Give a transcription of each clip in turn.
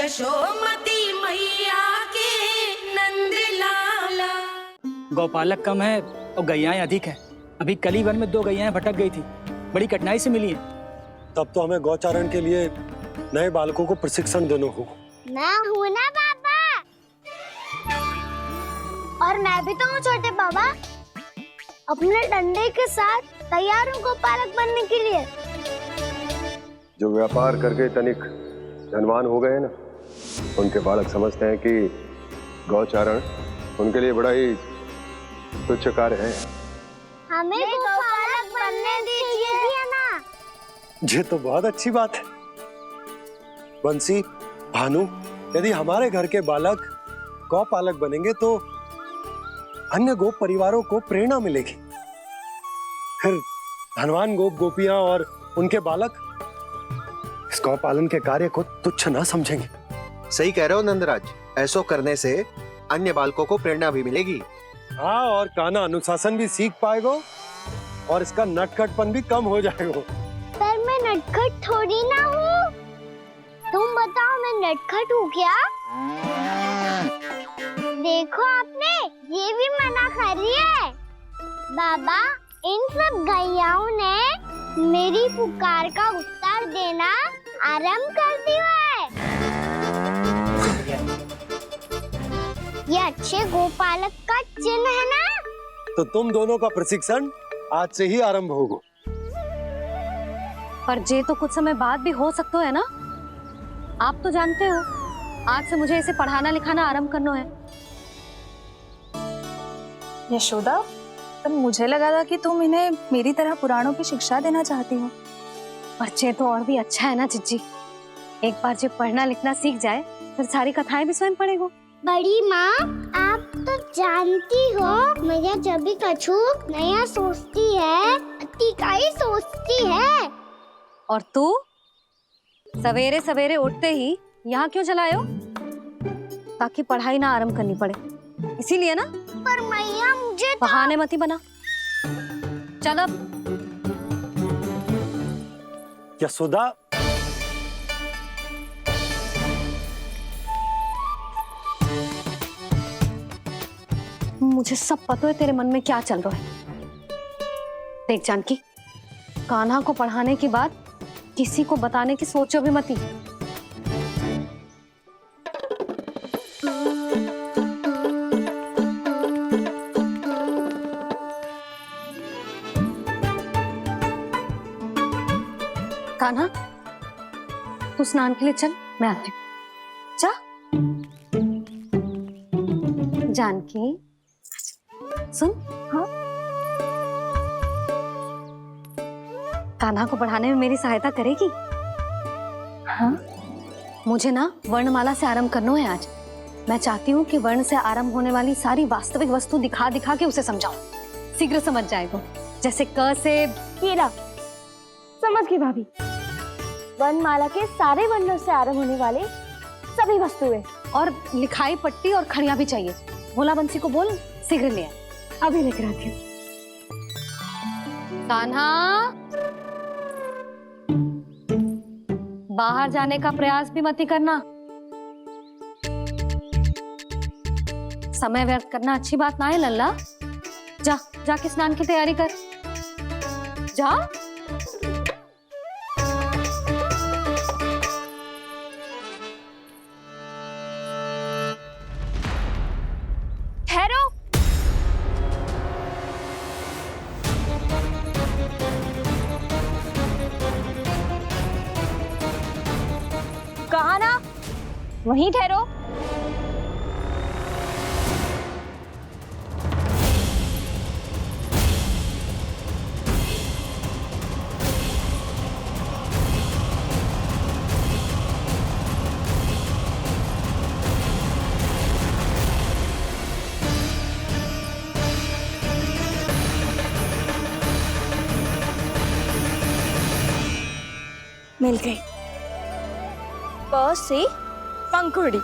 यशोमती मैया के नंद लाला। गौपालक कम है और गैयाएं अधिक हैं। अभी कली वन में 2 गैयाएं भटक गई थी, बड़ी कठिनाई से मिली हैं। तब तो हमें गौचारण के लिए नए बालकों को प्रशिक्षण देना होगा। मैं हूँ ना पापा, और मैं भी तो हूँ छोटे बाबा। अपने डंडे के साथ तैयार हूँ गौपालक बनने के लिए। जो व्यापार करके तनिक धनवान हो गए ना, उनके बालक समझते हैं कि गौचारण उनके लिए बड़ा ही तुच्छ कार्य है। हमें गौपालक बनने दीजिए ना। ये तो बहुत अच्छी बात है। बंसी, भानु, यदि हमारे घर के बालक गौपालक बनेंगे तो अन्य गोप परिवारों को प्रेरणा मिलेगी। फिर धनवान गोप गोपियां और उनके बालक इस गौपालन के कार्य को तुच्छ ना समझेंगे। सही कह रहे हो नंदराज, ऐसा करने से अन्य बालकों को प्रेरणा भी मिलेगी। हाँ, और कान्हा अनुशासन भी सीख पाएगा और इसका नटखटपन भी कम हो जाएगा। पर मैं नटखट थोड़ी ना हूँ। तुम बताओ, मैं नटखट हूँ क्या? देखो आपने ये भी मना कर रही है। बाबा, इन सब गैयाओं ने मेरी पुकार का उत्तर देना आरंभ कर दिया है। ये अच्छे गोपालक का चिन्ह है ना? तो तुम दोनों का प्रशिक्षण आज से ही आरंभ होगा। पर जे तो कुछ समय बाद भी हो सकता है ना। आप तो जानते हो, आज से मुझे इसे पढ़ाना लिखाना आरंभ करना है। यशोदा, पर मुझे लगा था कि तुम इन्हें मेरी तरह पुराणों की शिक्षा देना चाहती हो। पर जे तो और भी अच्छा है ना जिज्जी। एक बार जब पढ़ना लिखना सीख जाए फिर सारी कथाएं भी स्वयं पढ़ेगा। बड़ी माँ, आप तो जानती हो मैया जब भी कछु नया सोचती है, अतिका ही सोचती है। और तू सवेरे सवेरे उठते ही यहाँ क्यों चलाए हो? ताकि पढ़ाई ना आरंभ करनी पड़े, इसीलिए ना। पर मैया मुझे बहाने मती बना। चल अब। यशोदा, मुझे सब पता है तेरे मन में क्या चल रहा है। देख जानकी, कान्हा को पढ़ाने की बात किसी को बताने की सोचो भी मती। कान्हा, तू स्नान के लिए चल, मैं आती हूँ। जा। जानकी, सुन। हाँ, कान्हा को पढ़ाने में मेरी सहायता करेगी? हाँ, मुझे ना वर्णमाला से आरंभ करना है आज। मैं चाहती हूँ कि वर्ण से आरंभ होने वाली सारी वास्तविक वस्तु दिखा दिखा के उसे समझाऊं। शीघ्र समझ जाएगा। जैसे क से कीड़ा। समझ गई भाभी। वर्णमाला के सारे वर्णों से आरंभ होने वाले सभी वस्तुएं, और लिखाई पट्टी और खड़िया भी चाहिए। भोला बंसी को बोल, शीघ्र ले आए। अभी लेकर आती हूँ। कान्हा, बाहर जाने का प्रयास भी मत करना। समय व्यर्थ करना अच्छी बात ना है लल्ला। जा, जाके स्नान की तैयारी कर। जा। ठहरो। कहा ना, वहीं ठहरो। मिल गई। प से पंखुड़ी।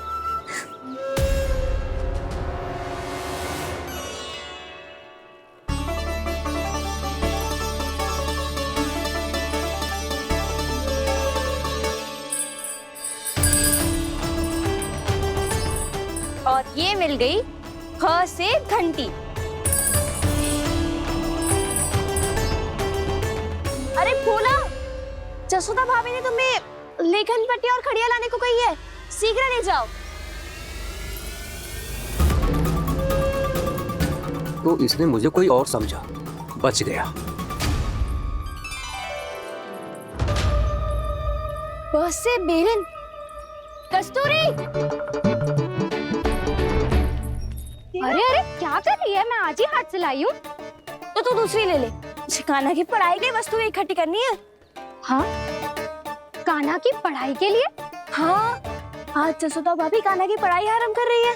और ये मिल गई ख से घंटी। अरे भोला, जसोदा भाभी ने तुम्हें लेखन पट्टी और खड़िया लाने को कही है, शीघ्र ले जाओ। तो इसने मुझे कोई और समझा, बच गया। बस से बेरन, कस्तूरी। अरे अरे क्या कर रही है? मैं आज ही हाथ से लाई हूँ। तो तू दूसरी ले ले। कान्हा की पढ़ाई के लिए वस्तुएं इकट्ठी करनी है। हाँ, कान्हा की पढ़ाई के लिए? हाँ, आज जसोदा भाभी कान्हा की पढ़ाई आरंभ कर रही है।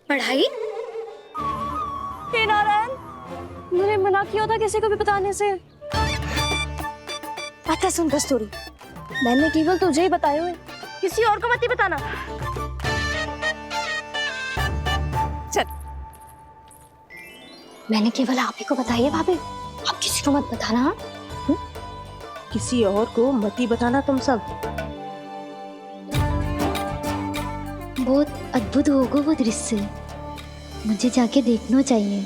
पढ़ाई? हे नारायण, मैंने मना किया था किसी को भी बताने से। अच्छा सुन कस्तूरी, मैंने केवल तुझे ही बताया है, किसी और को मत ही बताना। चल। मैंने केवल आप ही को बताई है भाभी, आप किसी को मत बताना। हाँ? किसी और को मत ही बताना तुम सब। बहुत अद्भुत होगा वो दृश्य, मुझे जाके देखना चाहिए।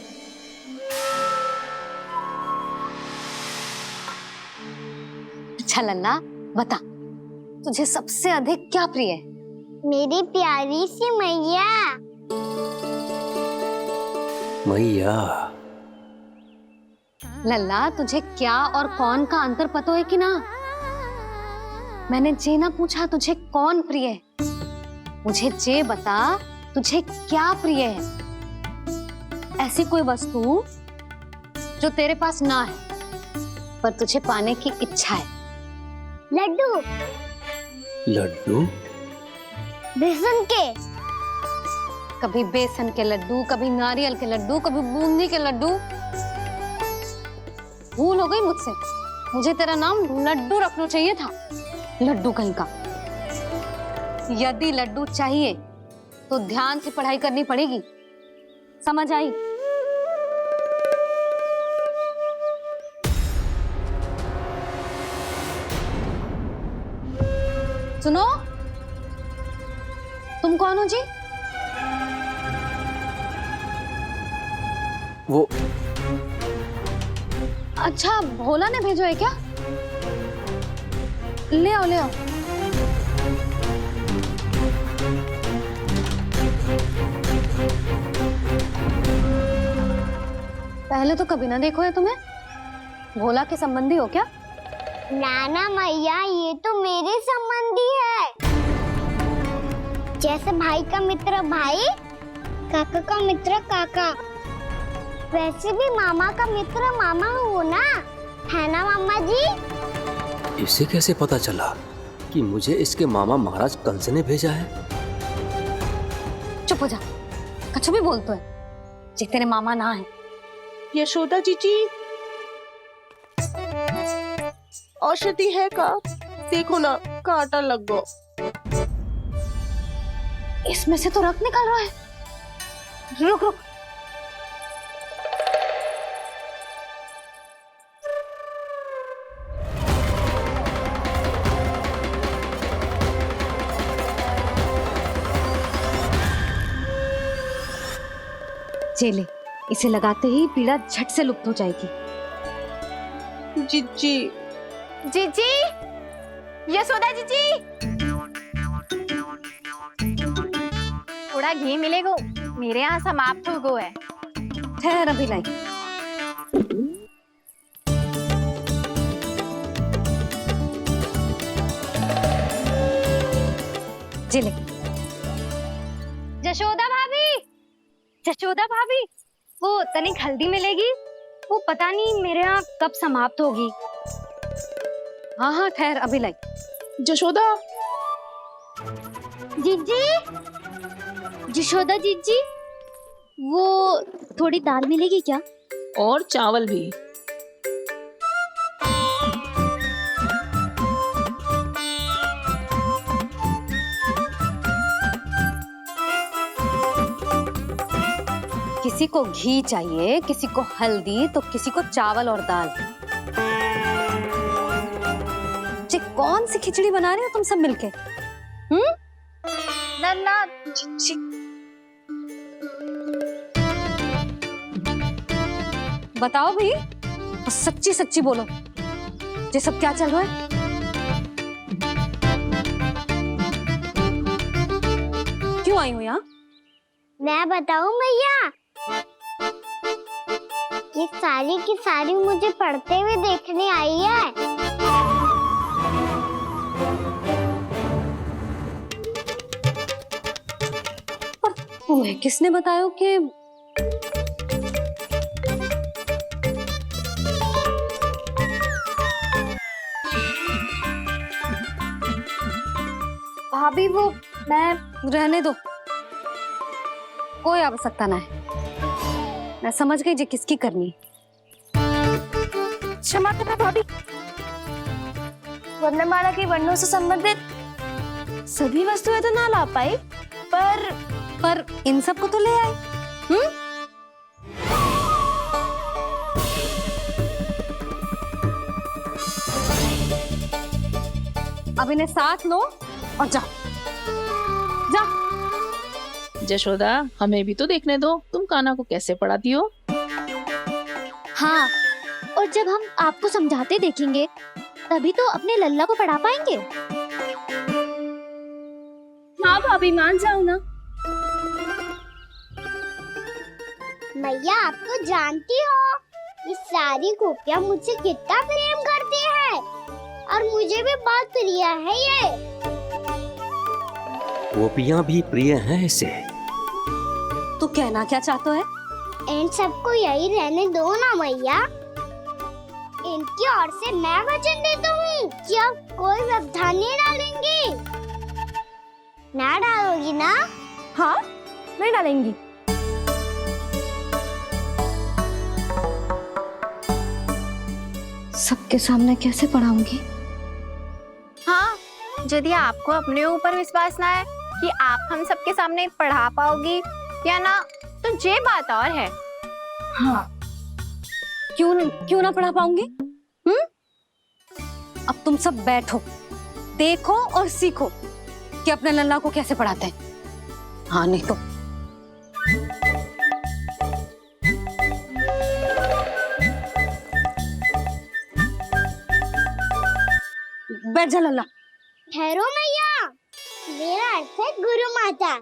अच्छा लल्ला, बता तुझे सबसे अधिक क्या प्रिय है? मेरी प्यारी सी मैया। मैया। लल्ला, तुझे क्या और कौन का अंतर पता है कि ना? मैंने जे ना पूछा तुझे कौन प्रिय है, मुझे जे बता तुझे क्या प्रिय है। ऐसी कोई वस्तु जो तेरे पास ना है पर तुझे पाने की इच्छा है। लड्डू। लड्डू? बेसन के। कभी बेसन के लड्डू, कभी नारियल के लड्डू, कभी बूंदी के लड्डू। भूल हो गई मुझसे, मुझे तेरा नाम लड्डू रखना चाहिए था। लड्डू कहीं का। यदि लड्डू चाहिए तो ध्यान से पढ़ाई करनी पड़ेगी, समझ आई? सुनो, तुम कौन हो जी? वो अच्छा, भोला ने भेजो है क्या? ले आओ ले आओ। पहले तो कभी ना देखो है तुम्हें। भोला के संबंधी हो क्या? नाना मैया, ये तो मेरे संबंधी है। जैसे भाई का मित्र भाई, काका का मित्र काका, वैसे भी मामा का मित्र मामा हो ना, है ना मामा जी? इसे कैसे पता चला कि मुझे इसके मामा महाराज कंस ने भेजा है? चुप हो जा, कछु भी बोलते है जे तेरे मामा ना है। यशोदा जीजी, औषधि है का? देखो ना, कांटा लग गो। इसमें से तो रक्त निकल रहा है। रुक रुक। चले, इसे लगाते ही पीड़ा झट से लुप्त हो जाएगी। जीजी, जीजी, यशोदा जीजी, थोड़ा घी मिलेगा, मेरे यहाँ समाप्त हो गो है। ठहर अभी लाई। जिले। जशोदा भाभी, जशोदा भाभी, वो तनिक हल्दी मिलेगी? वो पता नहीं मेरे यहाँ कब समाप्त होगी। हाँ हाँ ठहर अभी लाई। जशोदा। जीजी, जशोदा जीजी, वो थोड़ी दाल मिलेगी क्या? और चावल भी। किसी को घी चाहिए, किसी को हल्दी, तो किसी को चावल और दाल। जी कौन सी खिचड़ी बना रहे हो तुम सब मिलके? नन्ना, बताओ भाई, और सच्ची सच्ची बोलो, ये सब क्या चल रहा है? क्यों आई हो यहाँ? मैं बताऊं भैया, ये सारी की सारी मुझे पढ़ते हुए देखने आई है। पर तुम्हें किसने बताया कि भाभी वो मैं रहने दो, कोई आवश्यकता ना है। मैं समझ गई जे किसकी करनी है। क्षमा करना भाभी, वर्णमाला के वर्णों से संबंधित सभी वस्तुएं तो ना ला पाई, पर इन सब को तो ले आए। अब इन्हें साथ लो और जाओ। जा। जशोदा, हमें भी तो देखने दो, तुम कान्हा को कैसे पढ़ाती हो। हाँ, और जब हम आपको समझाते देखेंगे तभी तो अपने लल्ला को पढ़ा पाएंगे। हाँ भाभी, मान जाओ ना। मैया, आप तो जानती हो ये सारी गोपियां मुझसे कितना प्रेम करती है, और मुझे भी बहुत प्रिय है ये। गोपियां भी प्रिय हैं इसे। तू कहना क्या चाहता है? इन सबको यही रहने दो ना मैया। इनकी ओर से मैं वचन देता हूँ कि अब कोई व्यवधान नहीं डालेंगी। ना डालोगी ना? हाँ, मैं डालेंगी। सबके सामने कैसे पढ़ाऊंगी? हाँ, यदि आपको अपने ऊपर विश्वास ना है कि आप हम सबके सामने पढ़ा पाओगी या ना, तो ये बात और है। हाँ, क्यों ना पढ़ा पाऊंगी? अब तुम सब बैठो, देखो और सीखो कि अपने लल्ला को कैसे पढ़ाते हैं। हाँ, नहीं तो बैठ जा लल्ला। ठहरो मैया, मेरा अर्थ है गुरु माता।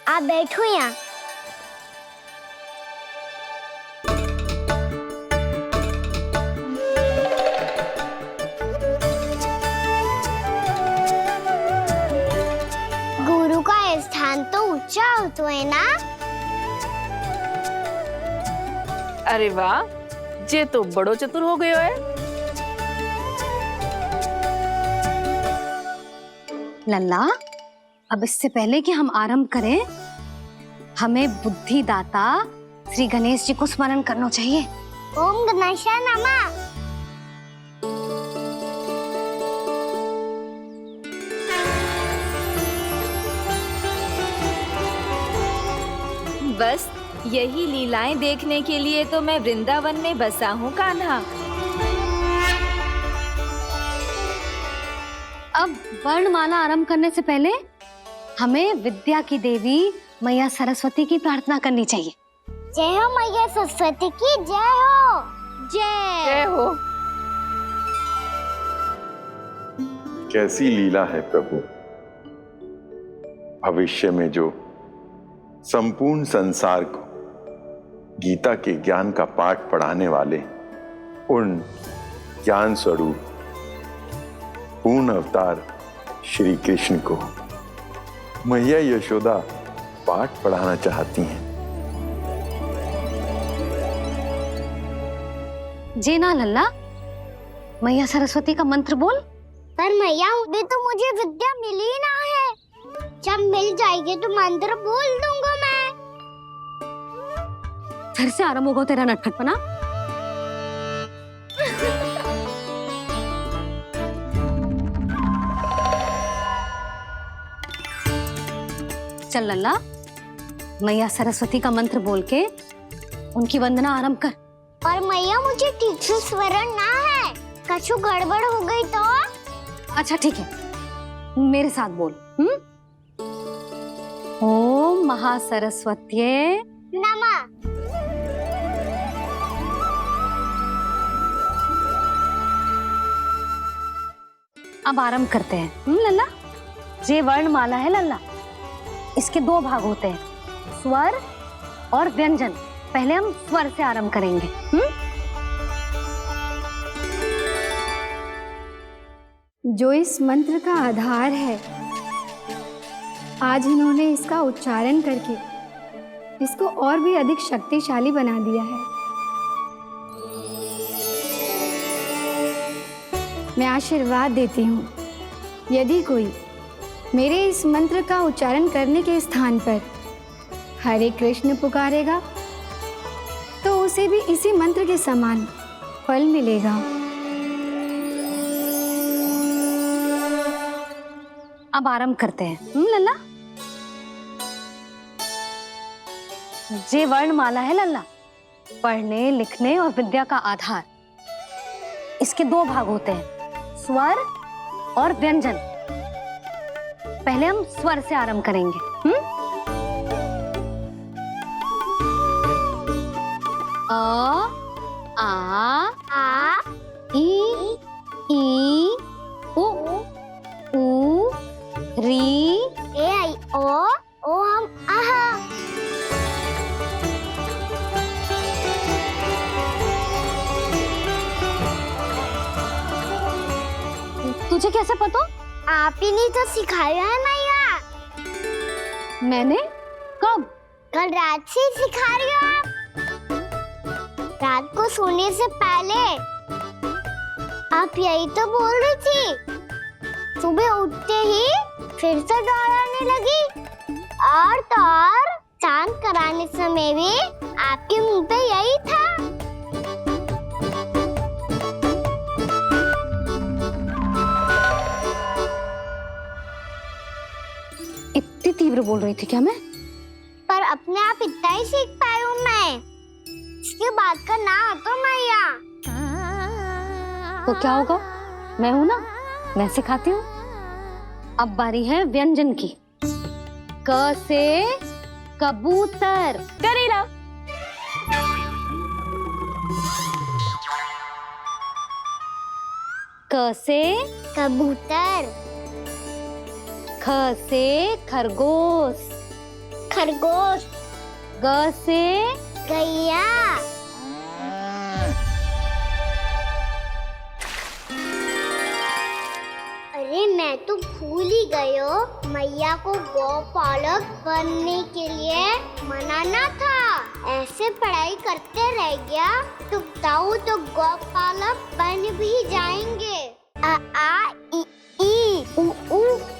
आप बैठो यहाँ। गुरु का स्थान तो ऊंचा होता है ना? अरे वाह, जे तो बड़ो चतुर हो गयो है। लल्ला, अब इससे पहले कि हम आरंभ करें, हमें बुद्धिदाता श्री गणेश जी को स्मरण करना चाहिए। ओम गणेशाय नमः। बस यही लीलाएं देखने के लिए तो मैं वृंदावन में बसा हूँ कान्हा। अब वर्णमाला आरंभ करने से पहले हमें विद्या की देवी मैया सरस्वती की प्रार्थना करनी चाहिए। जय हो मैया सरस्वती की जय हो। जय हो। कैसी लीला है प्रभु, भविष्य में जो संपूर्ण संसार को गीता के ज्ञान का पाठ पढ़ाने वाले उन ज्ञान स्वरूप पूर्ण अवतार श्री कृष्ण को मैया यशोदा पाठ पढ़ाना चाहती हैं। जी ना लल्ला, मैया सरस्वती का मंत्र बोल। पर मैया, अभी तो मुझे विद्या मिली ना है। जब मिल जाएगी तो मंत्र बोल दूंगा मैं। फिर से आरंभ होगा तेरा नटखटपना। चल लल्ला, मैया सरस्वती का मंत्र बोल के उनकी वंदना आरंभ कर। और मैया मुझे ठीक से स्मरण ना है, कछु गड़बड़ हो गई तो? अच्छा ठीक है, मेरे साथ बोल। ओम महासरस्वत्ये नमः। अब आरंभ करते हैं। लल्ला, ये वर्णमाला है लल्ला, इसके दो भाग होते हैं, स्वर और व्यंजन। पहले हम स्वर से आरंभ करेंगे। जो इस मंत्र का आधार है, आज इन्होंने इसका उच्चारण करके इसको और भी अधिक शक्तिशाली बना दिया है। मैं आशीर्वाद देती हूँ, यदि कोई मेरे इस मंत्र का उच्चारण करने के स्थान पर हरे कृष्ण पुकारेगा तो उसे भी इसी मंत्र के समान फल मिलेगा। अब आरंभ करते हैं। लल्ला, ये वर्णमाला है लल्ला, पढ़ने लिखने और विद्या का आधार। इसके दो भाग होते हैं, स्वर और व्यंजन। पहले हम स्वर से आरंभ करेंगे। अ, आ, ई, उ, री, ए आई ओ हम आहा। तुझे कैसे पता? आप ही ने तो सिखाया है मैया। मैंने? कब? कल रात से सिखा रही हो आप। रात को सोने से पहले आप यही तो बोल रही थी। सुबह उठते ही फिर से दोहराने लगी, और तो और चांद कराने समय भी आपके मुंह पे यही था। इतनी तीव्र बोल रही थी क्या मैं? पर अपने आप इतना ही सीख पाई हूँ मैं। इसके बाद का ना तो मैया। तो क्या होगा? मैं हूं ना, मैं सिखाती हूँ। अब बारी है व्यंजन की। क से कबूतर। करेला। क से कबूतर। ख से खरगोश। खरगोश। ग से गैया। अरे मैं तो भूल ही गई हूँ, मैया को गौपालक बनने के लिए मनाना था। ऐसे पढ़ाई करते रह गया तो ताऊ तो गौपालक बन भी जाएंगे। आ आ ई उ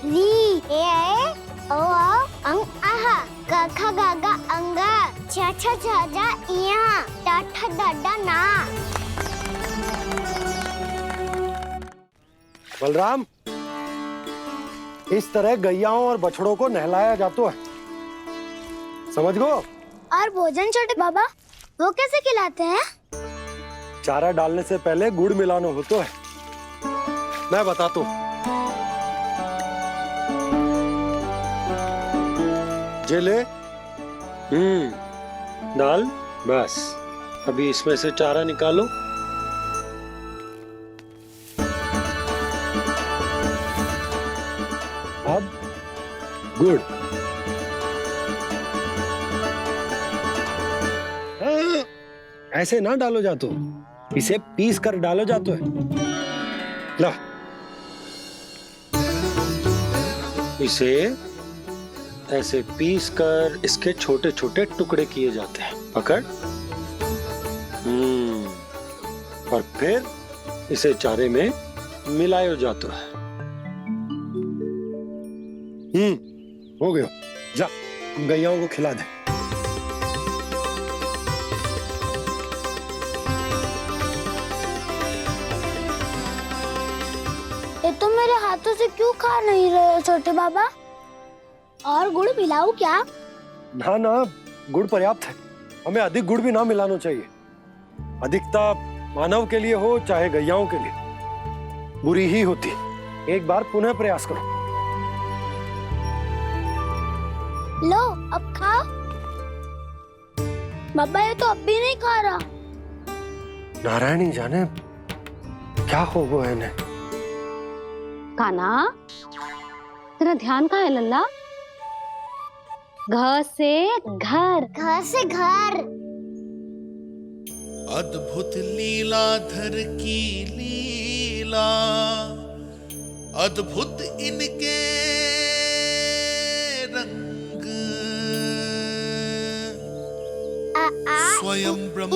री ए ओ अंग आहा क ख ग घ अंग छ छ झ झ इया ट ठ ड ड ना। बलराम, इस तरह गैयाओं और बछड़ों को नहलाया जाता है, समझ गो? और भोजन छोटे बाबा, वो कैसे खिलाते हैं? चारा डालने से पहले गुड़ मिलाना होता है। मैं बताता हूँ। जे ले, डाल, बस। अभी इसमें से चारा निकालो। अब गुड़। ऐसे ना डालो जातो, इसे पीस कर डालो जातो है। ला, इसे ऐसे पीस कर इसके छोटे छोटे टुकड़े किए जाते हैं। पकड़। और फिर इसे चारे में मिलाया जाता है। हो गया, जा गैयाओं को खिला दे। ये तो मेरे हाथों से क्यों खा नहीं रहे हो छोटे बाबा? और गुड़ मिलाऊं क्या? ना ना, गुड़ पर्याप्त है, हमें अधिक गुड़ भी ना मिलाना चाहिए। अधिकता मानव के लिए हो चाहे गैयाओं के लिए बुरी ही होती। एक बार पुनः प्रयास करो। लो अब खाओ। बाबा ये तो अब भी नहीं खा रहा। नारायणी जाने क्या हो गया इन्हें। कान्हा, तेरा ध्यान कहाँ है लल्ला? घर से घर, घर से घर। अद्भुत लीलाधर की लीला, अद्भुत इनके रंग, स्वयं ब्रह्म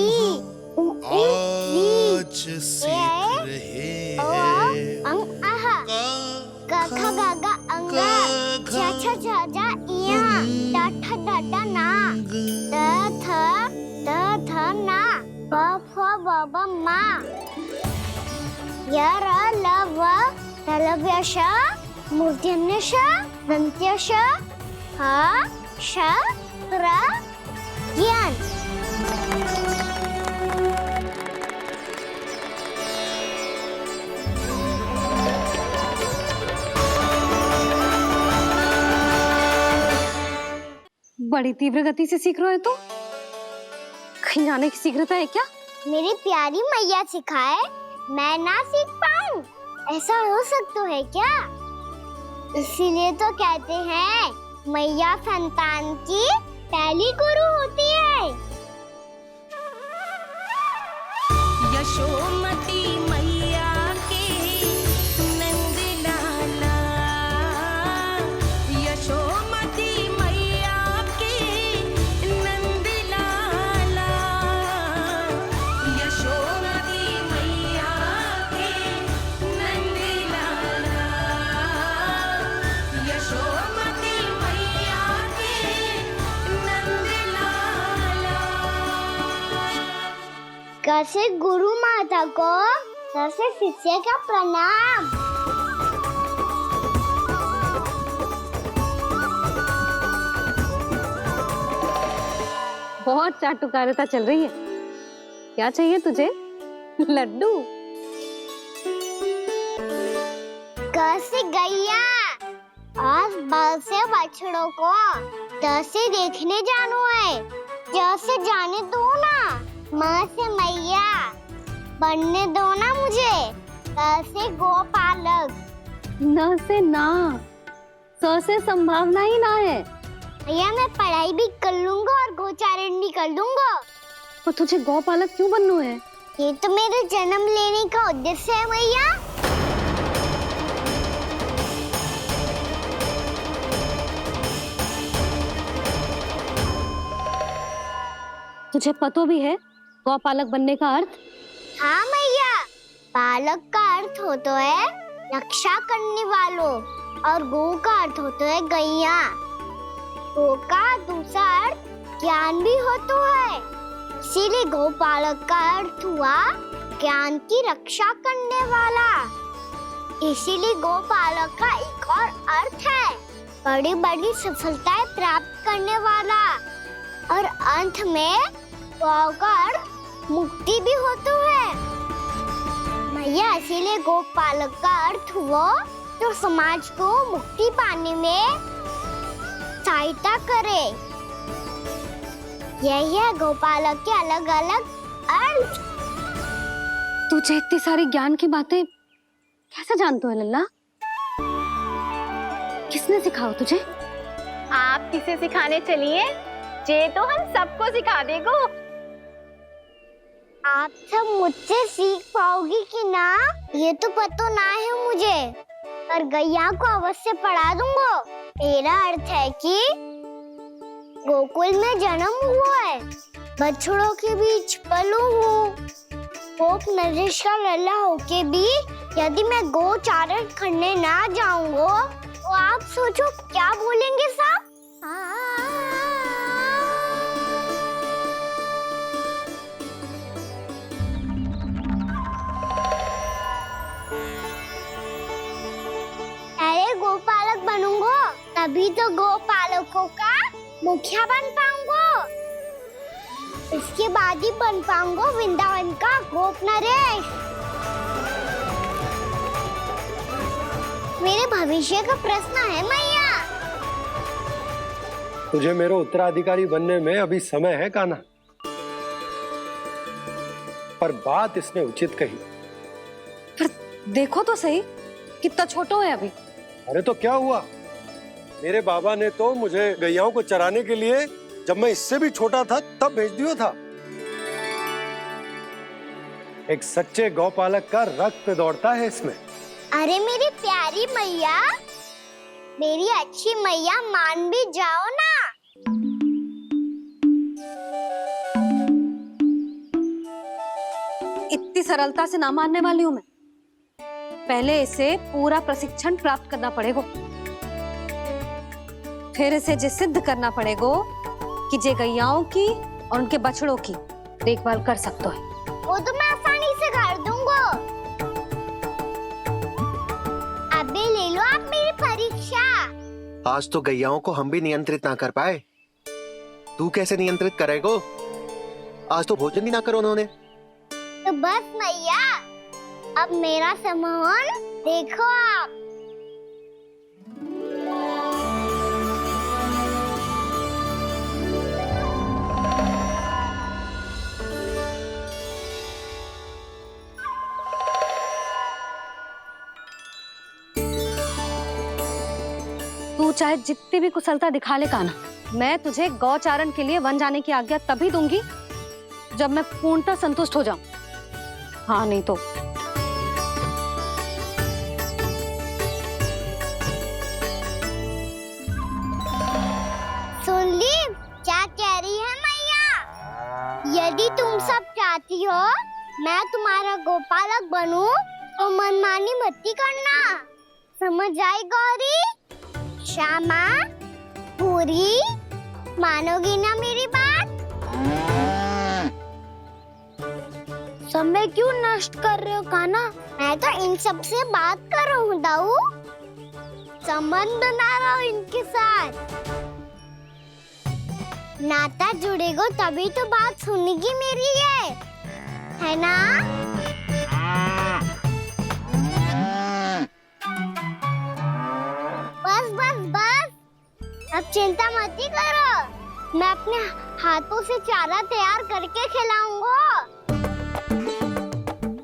आज सीख रहे हैं। क ख ग घ अंग, छ छ छ ज इया, ट ठ ड ड ना, द ध ना, ब फ ब ब मा, य र ल व तलव्य श, मूर्धन्य श, दन्त्य श, ह श र ज्ञान। बड़ी तीव्र गति से सीख रहे हो तो कहीं जाने की शीघ्रता है क्या? मेरी प्यारी मैया सिखाए, मैं ना सीख पाऊं, ऐसा हो सकता है क्या? इसीलिए तो कहते हैं मैया संतान की पहली गुरु होती है। यशोमती मैया के नंद लाला, यशोमती मैया के नंद लाला, यशोमती मैया के नंद लाला, यशोमती मैया के नंद लाला। कैसे गुरु माता को सबसे शिष्य का प्रणाम। बहुत चाटुकारिता चल रही है। क्या चाहिए तुझे? लड्डू? कैसे गैया आज बल से बछड़ों को कैसे देखने जानो है, जैसे जाने दो ना, माँ से मैया बनने दो ना मुझे, कैसे गोपालक। न से ना, स से संभावना ही ना है। भैया मैं पढ़ाई भी कर लूंगा और गोचारण भी कर दूंगा। तो तुझे गौपालक क्यों बनना है? ये तो मेरे जन्म लेने का उद्देश्य है भैया। तुझे पतो भी है गौपालक बनने का अर्थ? हाँ मैया, पालक का अर्थ होता है रक्षा करने वालों और गौ का अर्थ होता है गैया। गौ का दूसरा अर्थ ज्ञान भी होता है, इसीलिए गौपालक का अर्थ हुआ ज्ञान की रक्षा करने वाला। इसीलिए गौपालक का एक और अर्थ है बड़ी बड़ी सफलताएं प्राप्त करने वाला, और अंत में गौ का अर्थ मुक्ति भी होता है। भैया इसीलिए गोपालक का अर्थ हुआ जो समाज को मुक्ति पाने में सहायता करे। यही है गोपालक के अलग अलग अर्थ। तुझे इतनी सारी ज्ञान की बातें कैसे जानते हो लल्ला? किसने सिखाओ तुझे? आप किसे सिखाने चलिए, जे तो हम सबको सिखा देगो। आप सब मुझसे सीख पाओगी कि ना ये तो पता ना है मुझे, पर गैया को अवश्य पढ़ा दूंगा। मेरा अर्थ है कि गोकुल में जन्म हुआ है, बछड़ों के बीच पलू हूँ, गोप नरेश का लल्ला होके भी यदि मैं गोचारण करने ना जाऊंगा तो आप सोचो क्या बोलेंगे साहब? अरे गोपालक बनूंगा तभी तो गोपालकों का मुखिया बन पाऊंगा। इसके बाद ही बन पाऊंगा वृंदावन का गोप नरेश। मेरे भविष्य का प्रश्न है मैया। तुझे मेरे उत्तराधिकारी बनने में अभी समय है कान्हा, पर बात इसने उचित कही। पर देखो तो सही, कितना छोटो है अभी। अरे तो क्या हुआ, मेरे बाबा ने तो मुझे गैयाओं को चराने के लिए जब मैं इससे भी छोटा था तब भेज दिया था। एक सच्चे गौपालक का रक्त दौड़ता है इसमें। अरे मेरी प्यारी मैया, मेरी अच्छी मैया, मान भी जाओ ना। इतनी सरलता से ना मानने वाली हूं मैं। पहले इसे पूरा प्रशिक्षण प्राप्त करना पड़ेगा, फिर इसे जे सिद्ध करना पड़ेगा कि जे गैयाओं की और उनके बछड़ों की देखभाल कर सकते है। वो तो मैं आसानी से कर दूंगा। अबे ले लो आप मेरी परीक्षा। आज तो गैयाओं को हम भी नियंत्रित ना कर पाए, तू कैसे नियंत्रित करेगो? आज तो भोजन ही ना करो उन्होंने। तो बस मैया, अब मेरा सम्मान देखो आप। तू चाहे जितनी भी कुशलता दिखा ले कान्हा, मैं तुझे गौचारण के लिए वन जाने की आज्ञा तभी दूंगी जब मैं पूर्णतः संतुष्ट हो जाऊं। हाँ नहीं तो सुन ली क्या कह रही है मैया? यदि तुम सब चाहती हो मैं तुम्हारा गोपालक बनूं तो मनमानी मत करना, समझ आई गौरी? श्यामा, पूरी, मानोगी ना मेरी बात? समय क्यों नष्ट कर रहे हो कान्हा? मैं तो इन सब से बात कर रहा हूँ दाऊ, संबंध बना रहा हूँ इनके साथ। नाता जुड़ेगा तभी तो बात सुनेगी मेरी है ना? बस बस बस, अब चिंता मत ही करो, मैं अपने हाथों से चारा तैयार करके खिलाऊंगा।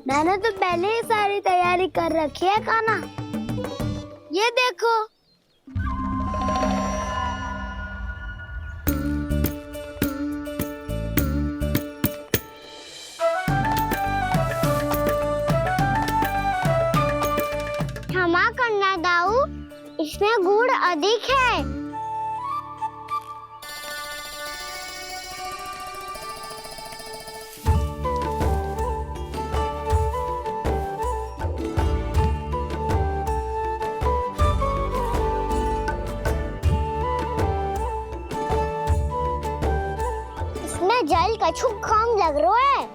मैंने तो पहले ही सारी तैयारी कर रखी है कान्हा, ये देखो। क्षमा करना दाऊ, इसमें गुड़ अधिक है। इसमें जल कछु कम लग रहा है।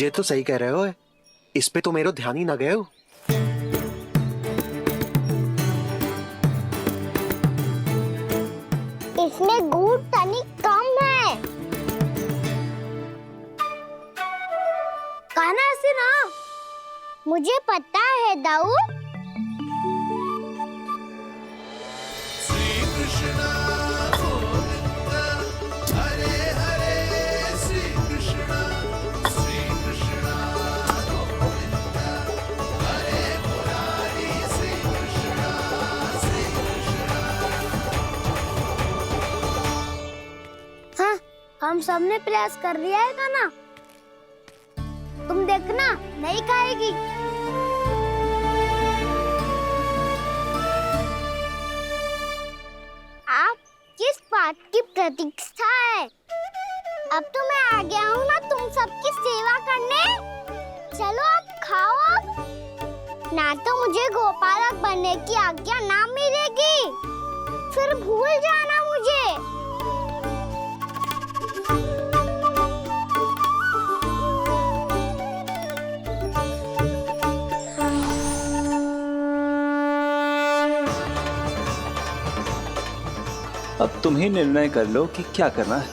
ये तो सही कह रहे हो, इस पे तो मेरो ध्यान ही ना गए हो। इसमें गुड़ तनिक कम है। कान्हा से ना, मुझे पता है दाऊ। श्री कृष्ण गोविंद हरे हरे, श्री कृष्ण गोविंद हरे मुरारी, श्री कृष्ण। हाँ, हम सबने प्रयास कर लिया है कान्हा, तुम देखना नहीं खाएगी। आप किस बात की प्रतीक्षा है? अब तो मैं आ गया हूँ ना तुम सबकी सेवा करने। चलो अब खाओ अब। ना तो मुझे गोपालक बनने की आज्ञा ना मिलेगी, फिर भूल जाना मुझे। अब तुम ही निर्णय कर लो कि क्या करना है।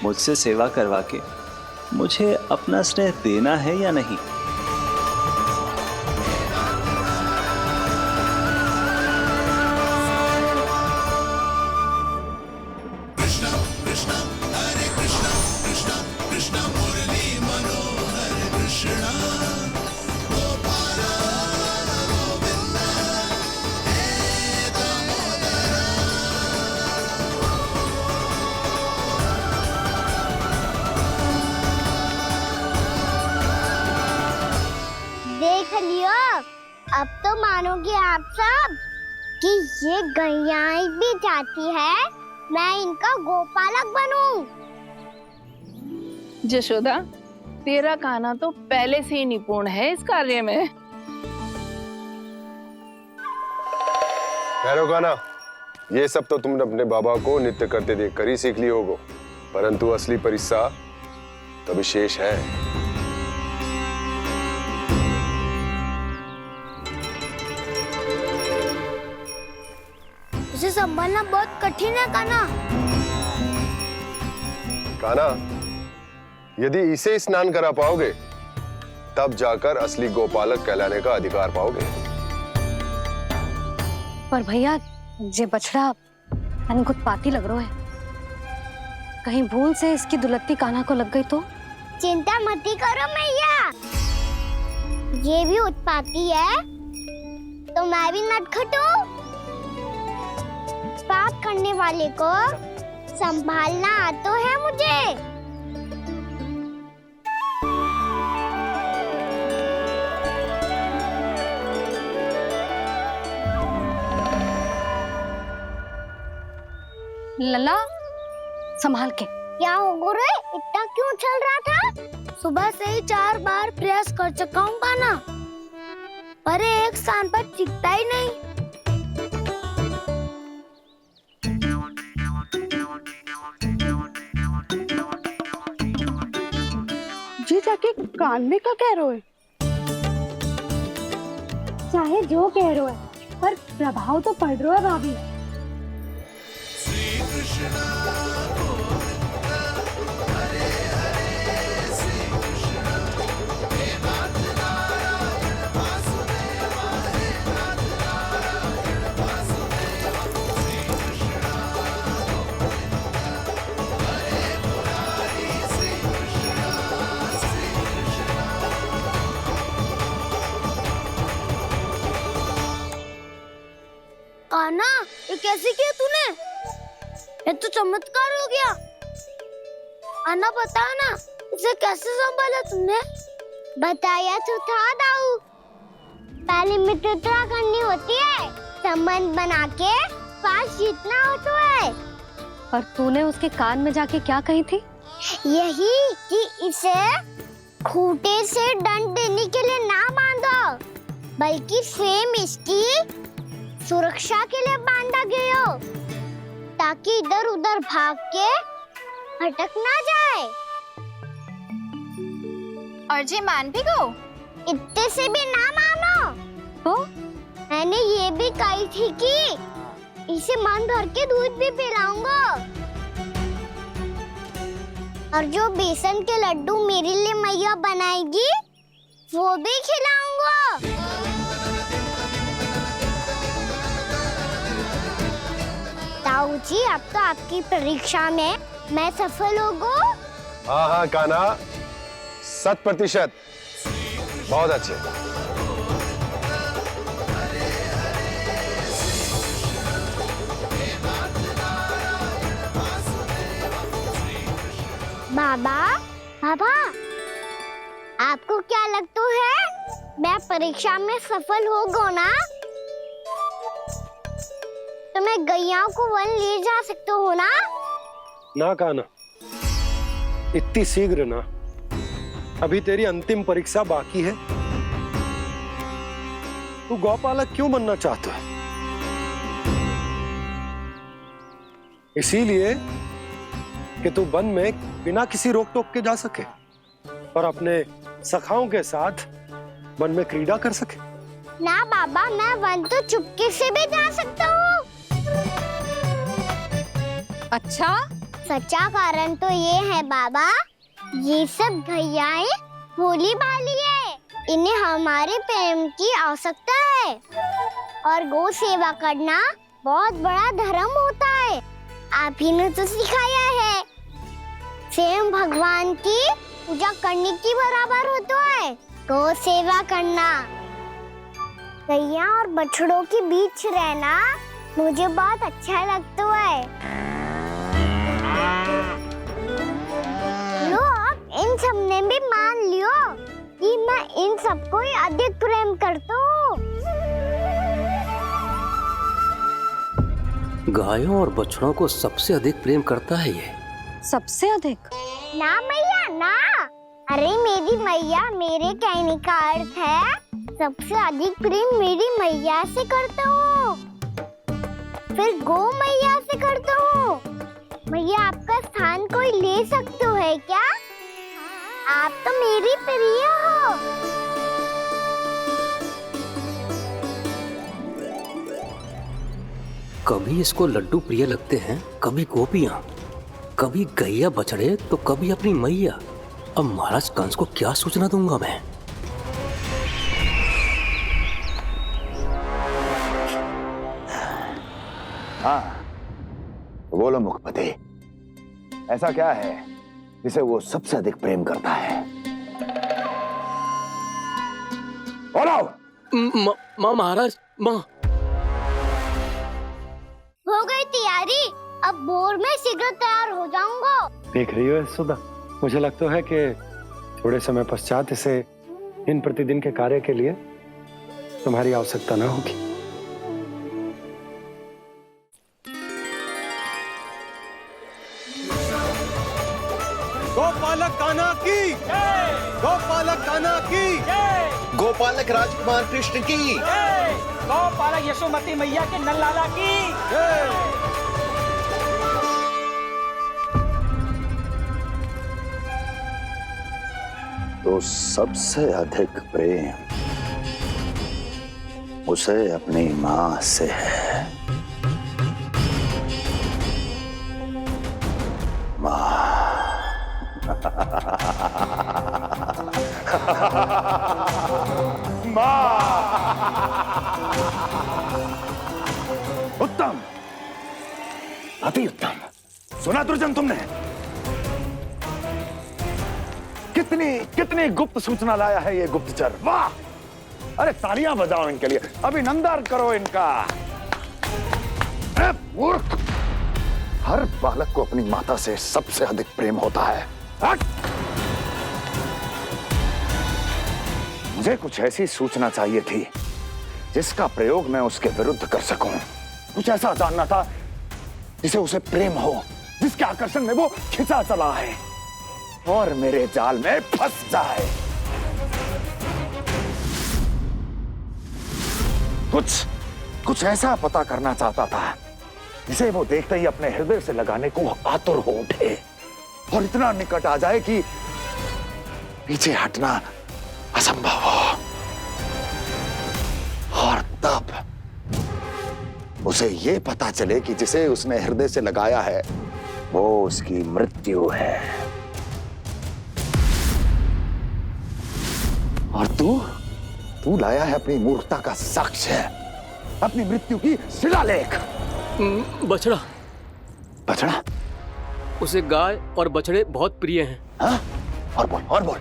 मुझसे सेवा करवा के मुझे अपना स्नेह देना है या नहीं। देख लियो, अब तो मानोगे आप सब कि ये गैयाएं भी चाहती है मैं इनका गोपालक बनूं। जशोदा, तेरा कान्हा तो पहले से ही निपुण है इस कार्य में। ठहरो कान्हा, ये सब तो तुमने अपने बाबा को नृत्य करते देख कर ही सीख ली होगो, परंतु असली परिस्सा तो विशेष है। इसे संभालना बहुत कठिन है कान्हा। कान्हा, यदि इसे स्नान करा पाओगे तब जाकर असली गोपालक कहलाने का अधिकार पाओगे। पर भैया ये बछड़ा यानी उत्पाती लग रहा है, कहीं भूल से इसकी दुलत्ती कान्हा को लग गई तो? चिंता मत करो मैया, ये भी उत्पाती है तो मैं भी नटखट हूँ। पाप करने वाले को संभालना आता है मुझे। लला संभाल के। क्या हो गुरु, इतना क्यों चल रहा था? सुबह से ही 4 बार प्रयास कर चुका हूँ कान्हा, पर एक स्थान पर टिकता ही नहीं। जी जाके कान में क्या कह रहे हो? चाहे जो कह रहे है, पर प्रभाव तो पड़ रहा है भाभी। कान्हा, ये कैसे किया तूने? ये तो चमत्कार हो गया। अन्ना बता ना, इसे कैसे संभाला तुमने? बताया तो था दाऊ, पहले मित्रता करनी होती है, संबंध बना के पास जीतना होता है। पर तूने उसके कान में जाके क्या कही थी? यही कि इसे खूंटे से दंड देने के लिए ना बांधो, बल्कि फेम इसकी सुरक्षा के लिए बांधा गया हो, ताकि इधर उधर भाग के भटक ना जाए। और जी मान भी गो? इतने से भी ना मानो। तो मैंने ये भी कही थी कि इसे मन भर के दूध भी पिलाऊंगा, और जो बेसन के लड्डू मेरे लिए मैया बनाएगी वो भी खिलाऊंगा। ताऊ जी, अब तो आपकी परीक्षा में मैं सफल होगा। हाँ हाँ कान्हा, 100%। बहुत अच्छे। बाबा, बाबा, आपको क्या लगता है मैं परीक्षा में सफल होगा ना? तो मैं गैयाओं को वन ले जा सकता हूँ ना? ना कान्हा, इतनी शीघ्र ना, अभी तेरी अंतिम परीक्षा बाकी है। तू गौपालक क्यों बनना चाहता है? इसीलिए कि तू वन में बिना किसी रोक टोक के जा सके और अपने सखाओं के साथ वन में क्रीड़ा कर सके। ना बाबा, मैं वन तो चुपके से भी जा सकता हूँ। अच्छा, सच्चा कारण तो ये है बाबा, ये सब गैयाएं भोली भाली है, इन्हें हमारे प्रेम की आवश्यकता है और गौ सेवा करना बहुत बड़ा धर्म होता है। आप ही ने तो सिखाया है, स्वयं भगवान की पूजा करने की बराबर होता है गौ सेवा करना। गैया और बछड़ों के बीच रहना मुझे बहुत अच्छा लगता है। लो, अब इन सब ने भी मान लियो कि मैं इन सबको ही अधिक प्रेम करता हूँ। गायों और बछड़ों को सबसे अधिक प्रेम करता है ये। सबसे अधिक? ना मैया ना, अरे मेरी मैया, मेरे कहने का अर्थ है सबसे अधिक प्रेम मेरी मैया से करता हूँ, फिर गौ मैया से करता हूँ। मैया, आपका स्थान कोई ले सकते है क्या? आप तो मेरी प्रिय हो। कभी इसको लड्डू प्रिय लगते हैं, कभी गोपियां, कभी गैया बछड़े, तो कभी अपनी मैया। अब महाराज कंस को क्या सूचना दूंगा मैं? हाँ, तो बोलो मुखपति, ऐसा क्या है जिसे वो सबसे अधिक प्रेम करता है? बोलो। माँ महाराज, माँ। हो गई तैयारी, अब भोर में शीघ्र तैयार हो जाऊंगा। देख रही हो यशोदा, मुझे लगता है कि थोड़े समय पश्चात इसे इन प्रतिदिन के कार्य के लिए तुम्हारी आवश्यकता न होगी। गोपालक कान्हा की, गोपालक कान्हा की, गोपालक राजकुमार कृष्ण की, गौपालक यशोमती मैया के नललाला की। तो सबसे अधिक प्रेम उसे अपनी मां से है। मां। उत्तम, अति उत्तम। सुना दुर्जन तुमने? कितनी कितनी गुप्त सूचना लाया है ये गुप्तचर। वाह! अरे तालियां बजाओ इनके लिए, अभिनंदन करो इनका। मूर्ख! हर बालक को अपनी माता से सबसे अधिक प्रेम होता है। मुझे कुछ ऐसी सूचना चाहिए थी जिसका प्रयोग मैं उसके विरुद्ध कर सकूं। कुछ ऐसा जानना था जिसे उसे प्रेम हो, जिसके आकर्षण में वो खिंचा चला है और मेरे जाल में फंस जाए। कुछ ऐसा पता करना चाहता था जिसे वो देखते ही अपने हृदय से लगाने को आतुर हो उठे और इतना निकट आ जाए कि पीछे हटना असंभव हो। और तब उसे ये पता चले कि जिसे उसने हृदय से लगाया है वो उसकी मृत्यु है। और तू लाया है अपनी मूर्खता का साक्ष्य, अपनी मृत्यु की शिलालेख। बछड़ा। बछड़ा? उसे गाय और बछड़े बहुत प्रिय हैं। हाँ? और बोल।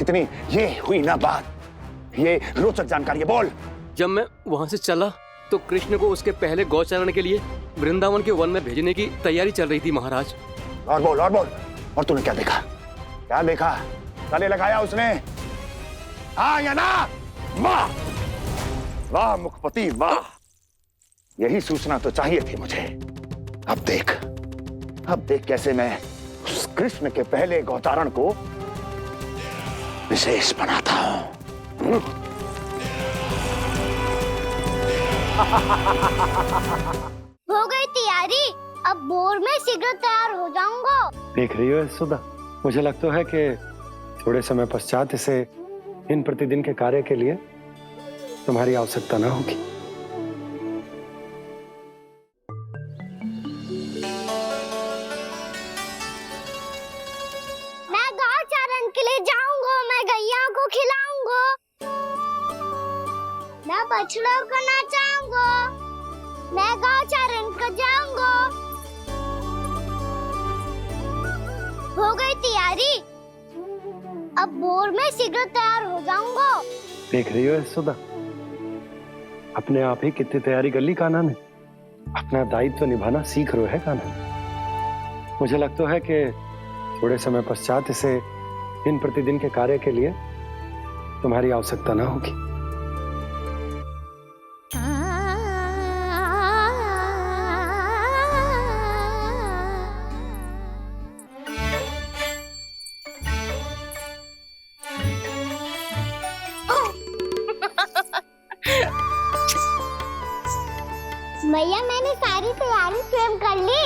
इतनी ये हुई ना बात, ये रोचक जानकारी बोल। जब मैं वहां से चला तो कृष्ण को उसके पहले गौचारण के लिए वृंदावन के वन में भेजने की तैयारी चल रही थी महाराज। और बोल। और तूने क्या देखा? गले लगाया उसने? हाँ या ना? वाह मुखपति वाह, यही सूचना तो चाहिए थी मुझे। अब देख कैसे मैं उस कृष्ण के पहले गौचारण को विशेष बनाता हूं। हो गई तैयारी, अब भोर में शीघ्र तैयार हो जाऊंगा। देख रही हो यशोदा, मुझे लगता है कि थोड़े समय पश्चात इसे इन प्रतिदिन के कार्य के लिए तुम्हारी आवश्यकता न होगी। बछड़ों को नचाऊंगा, मैं गौचारण को जाऊंगा। हो गई तैयारी, अब भोर में शीघ्र तैयार हो जाऊंगा। देख रही हो यशोदा, अपने आप ही कितनी तैयारी कर ली कान्हा ने। अपना दायित्व निभाना सीख रहे है कान्हा। मुझे लगता है कि थोड़े समय पश्चात इसे दिन प्रतिदिन के कार्य के लिए तुम्हारी आवश्यकता ना होगी। मैया मैंने सारी तैयारी स्वयं कर ली।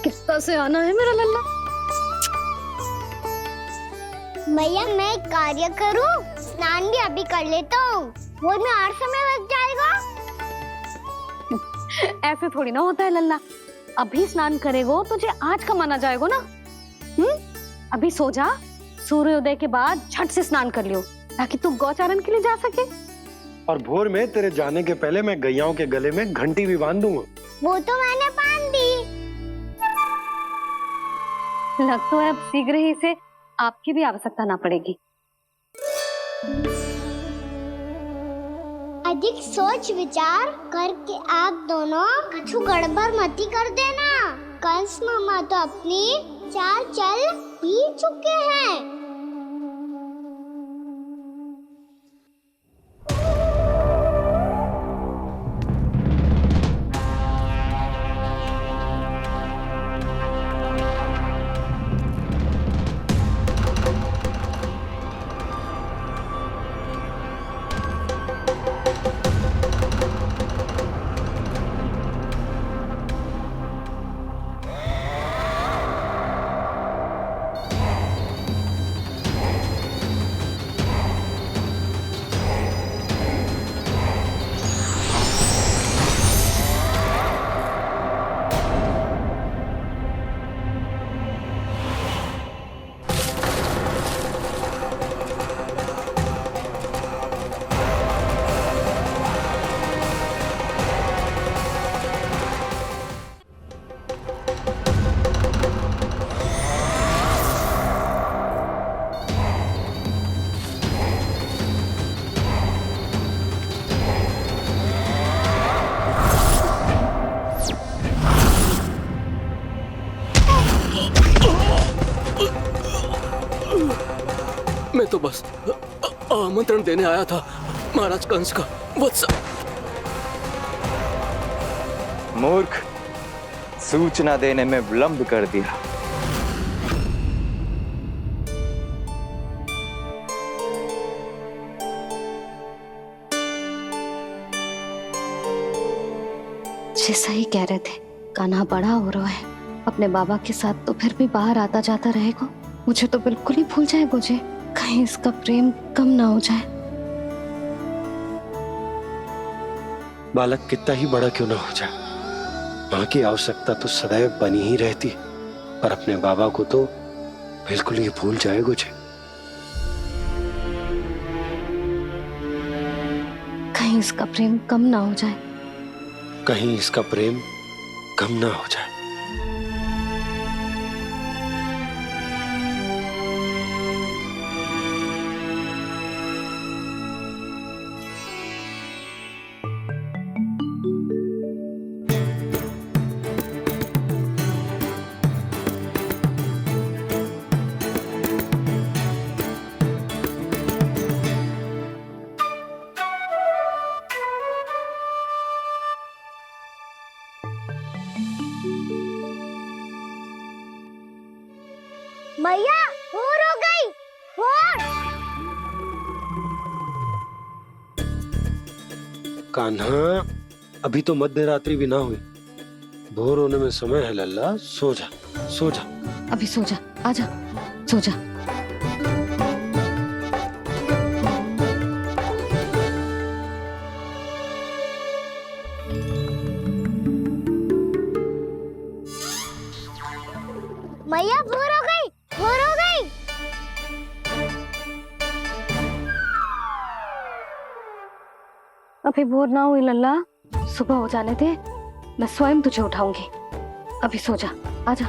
कितना से आना है मेरा लल्ला। मैया मैं एक कार्य करूं, स्नान भी अभी कर लेता हूँ, वो में और समय लग जाएगा। ऐसे थोड़ी ना होता है लल्ला, अभी स्नान करेगो तुझे आज का माना जाएगा ना। अभी सो जा, सूर्योदय के बाद झट से स्नान कर लियो ताकि तू गौचारण के लिए जा सके। और भोर में तेरे जाने के पहले मैं गैयाओं के गले में घंटी भी बांध दूंगा। वो तो मैंने बांध दी। लग तो है अब शीघ्र ही से आपकी भी आवश्यकता ना पड़ेगी। अधिक सोच विचार करके आप दोनों कछु गड़बड़ मती कर देना। कंस मामा तो अपनी चाल चल ही चुके हैं। मैं तो बस आमंत्रण देने आया था महाराज कंस का। वत्स मूर्ख, सूचना देने में विलंब कर दिया। जैसा ही कह रहे थे, कान्हा बड़ा हो रहा है, अपने बाबा के साथ तो फिर भी बाहर आता जाता रहेगा। मुझे तो बिल्कुल ही भूल जाएगा मुझे, कहीं इसका प्रेम कम ना हो जाए। बालक कितना ही बड़ा क्यों ना हो जाए, माँ की आवश्यकता तो सदैव बनी ही रहती, पर अपने बाबा को तो बिल्कुल ही भूल जाए मुझे। कहीं इसका प्रेम कम ना हो जाए, कहीं इसका प्रेम कम ना हो जाए। मैया भोर हो गई, भोर। कान्हा, अभी तो मध्य रात्रि भी ना हुई, भोर होने में समय है लल्ला। सो जा, सो जा। अभी सो जा, आजा, सो जा। मैया भोर हो गई, भोर हो गई। अभी भोर ना हुई लल्ला, सुबह हो जाने दे, मैं स्वयं तुझे उठाऊंगी। अभी सो जा, आजा।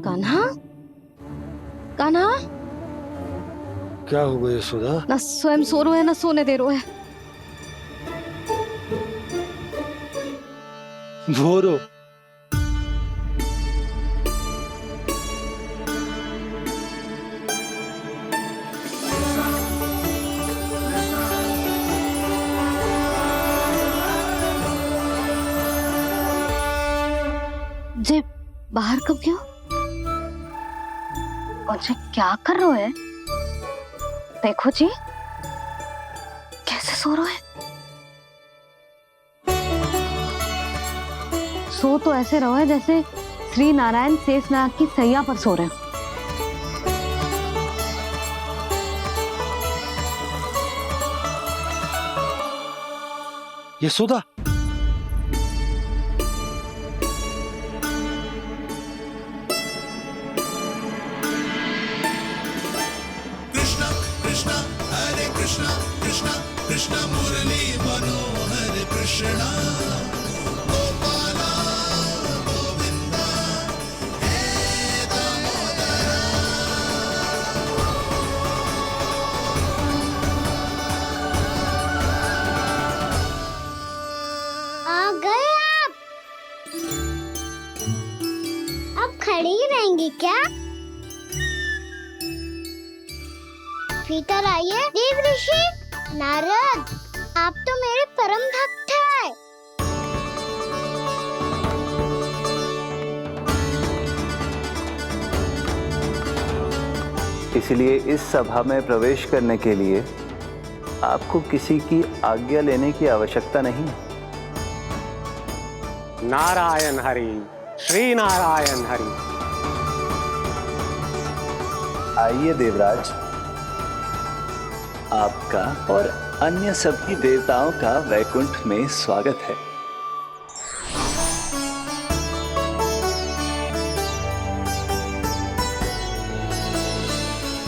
कान्हा, कान्हा, क्या हो गया यशोदा? ना स्वयं सो रहे है ना सोने दे रहे है। भोरो, जे बाहर कब क्यों? और जे क्या कर रहे है? देखो जी, कैसे सो रहे हैं। सो तो ऐसे रहो है जैसे श्री नारायण शेषनाग की सैया पर सो रहे हो। यशोदा, कृष्णा कृष्णा हरे कृष्णा कृष्णा कृष्णा मुरली मनोहर कृष्णा गोपाला गोविंदा हे दामोदरा। आ गए आप? अब खड़ी ही रहेंगी क्या? भीतर आइए। देव ऋषि नारद, आप तो मेरे परम भक्त हैं। इसलिए इस सभा में प्रवेश करने के लिए आपको किसी की आज्ञा लेने की आवश्यकता नहीं है। नारायण हरि, श्री नारायण हरि। आइए देवराज, आपका और अन्य सभी देवताओं का वैकुंठ में स्वागत है।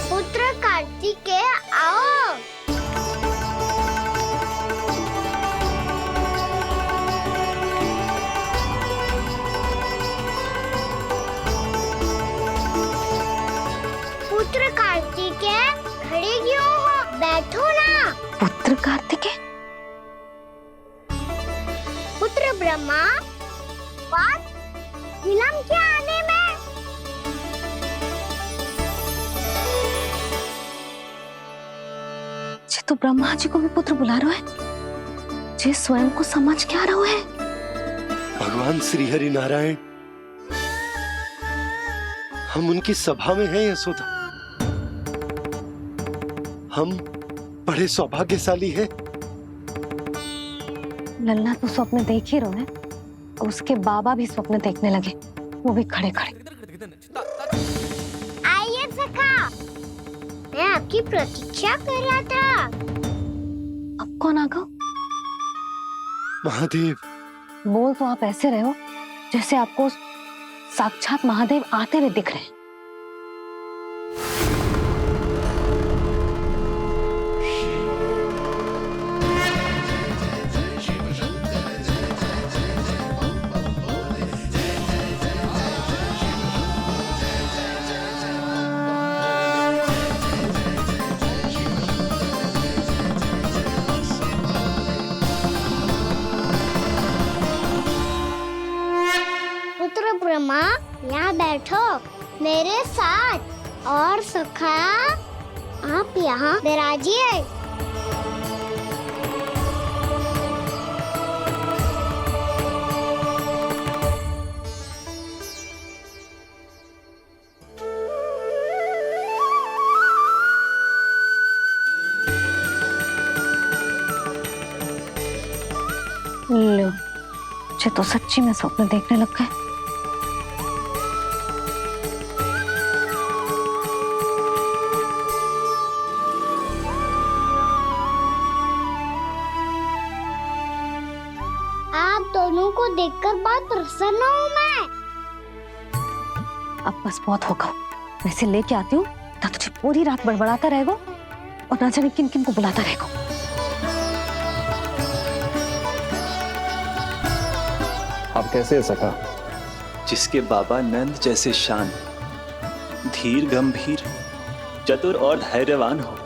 पुत्र कार्तिकेय आओ। पुत्र कार्तिकेय खड़े क्यों हो? बैठो ना। पुत्र कार्तिकेय? पुत्र ब्रह्मा, बात विलंब क्या आने में? जे तो ब्रह्मा जी को भी पुत्र बुला रहे है, जे स्वयं को समझ क्या रहे है। भगवान श्री हरि नारायण, हम उनकी सभा में हैं यशोदा। हम बड़े सौभाग्यशाली हैं। लल्ला तो स्वप्न देख ही रहे हैं, और उसके बाबा भी स्वप्न देखने लगे, वो भी खड़े खड़े। आइए सखा, मैं आपकी प्रतीक्षा कर रहा था। अब कौन आ गया? महादेव। बोल तो आप ऐसे रहे हो जैसे आपको साक्षात महादेव आते हुए दिख रहे हैं। पुत्र ब्रह्मा, यहाँ बैठो मेरे साथ। और सखा, आप यहाँ विराजिए। लो, मुझे तो सच्ची में स्वप्न देखने लग गए। प्रसन्न हूँ मैं। अब बस बहुत होगा, वैसे लेके आती हूँ ना, तुझे पूरी रात बड़बड़ाता रहेगा और ना जाने किन किन को बुलाता रहेगा। आप कैसे सका? जिसके बाबा नंद जैसे शान, धीर गंभीर, चतुर और धैर्यवान हो,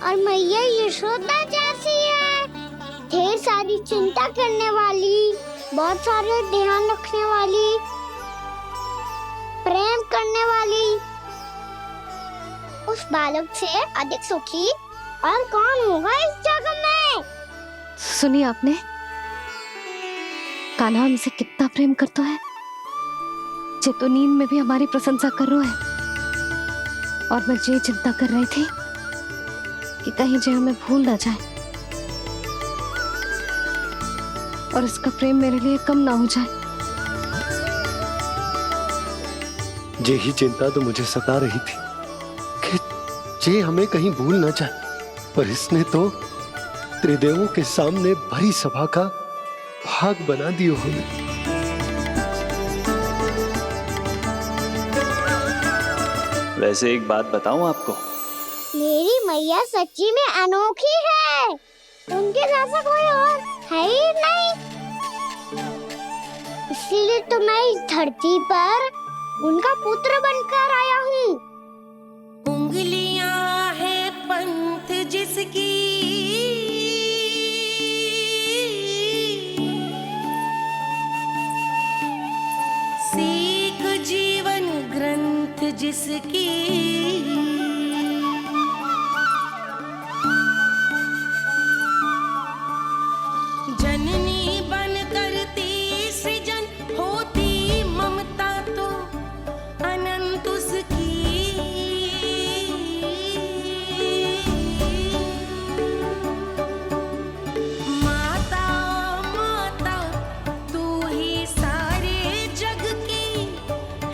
और मैया यशोदा जैसी है, ढेर सारी चिंता करने वाली, बहुत सारे ध्यान रखने वाली, प्रेम करने वाली। उस बालक से अधिक सुखी और कौन होगा इस जगत में? सुनिए आपने, कान्हा हमसे कितना प्रेम करता है, जे तो नींद में भी हमारी प्रशंसा कर रहा है। और मैं ये चिंता कर रही थी कि कहीं जे हमें भूल ना जाए और इसका प्रेम मेरे लिए कम ना हो जाए। यही चिंता तो मुझे सता रही थी कि जे हमें कहीं भूल न जाए, पर इसने तो त्रिदेवों के सामने भरी सभा का भाग बना दियो हमें। वैसे एक बात बताऊं आपको, मेरी मैया सच्ची में अनोखी है, उनके जैसा कोई और है ही नहीं। इसीलिए तो मैं इस धरती पर उनका पुत्र बनकर आया हूँ। उंगलियां है पंथ जिसकी, सीख जीवन ग्रंथ जिसकी, जननी बन करती सृजन होती ममता तो अनंत उसकी। माता माता तू ही सारे जग की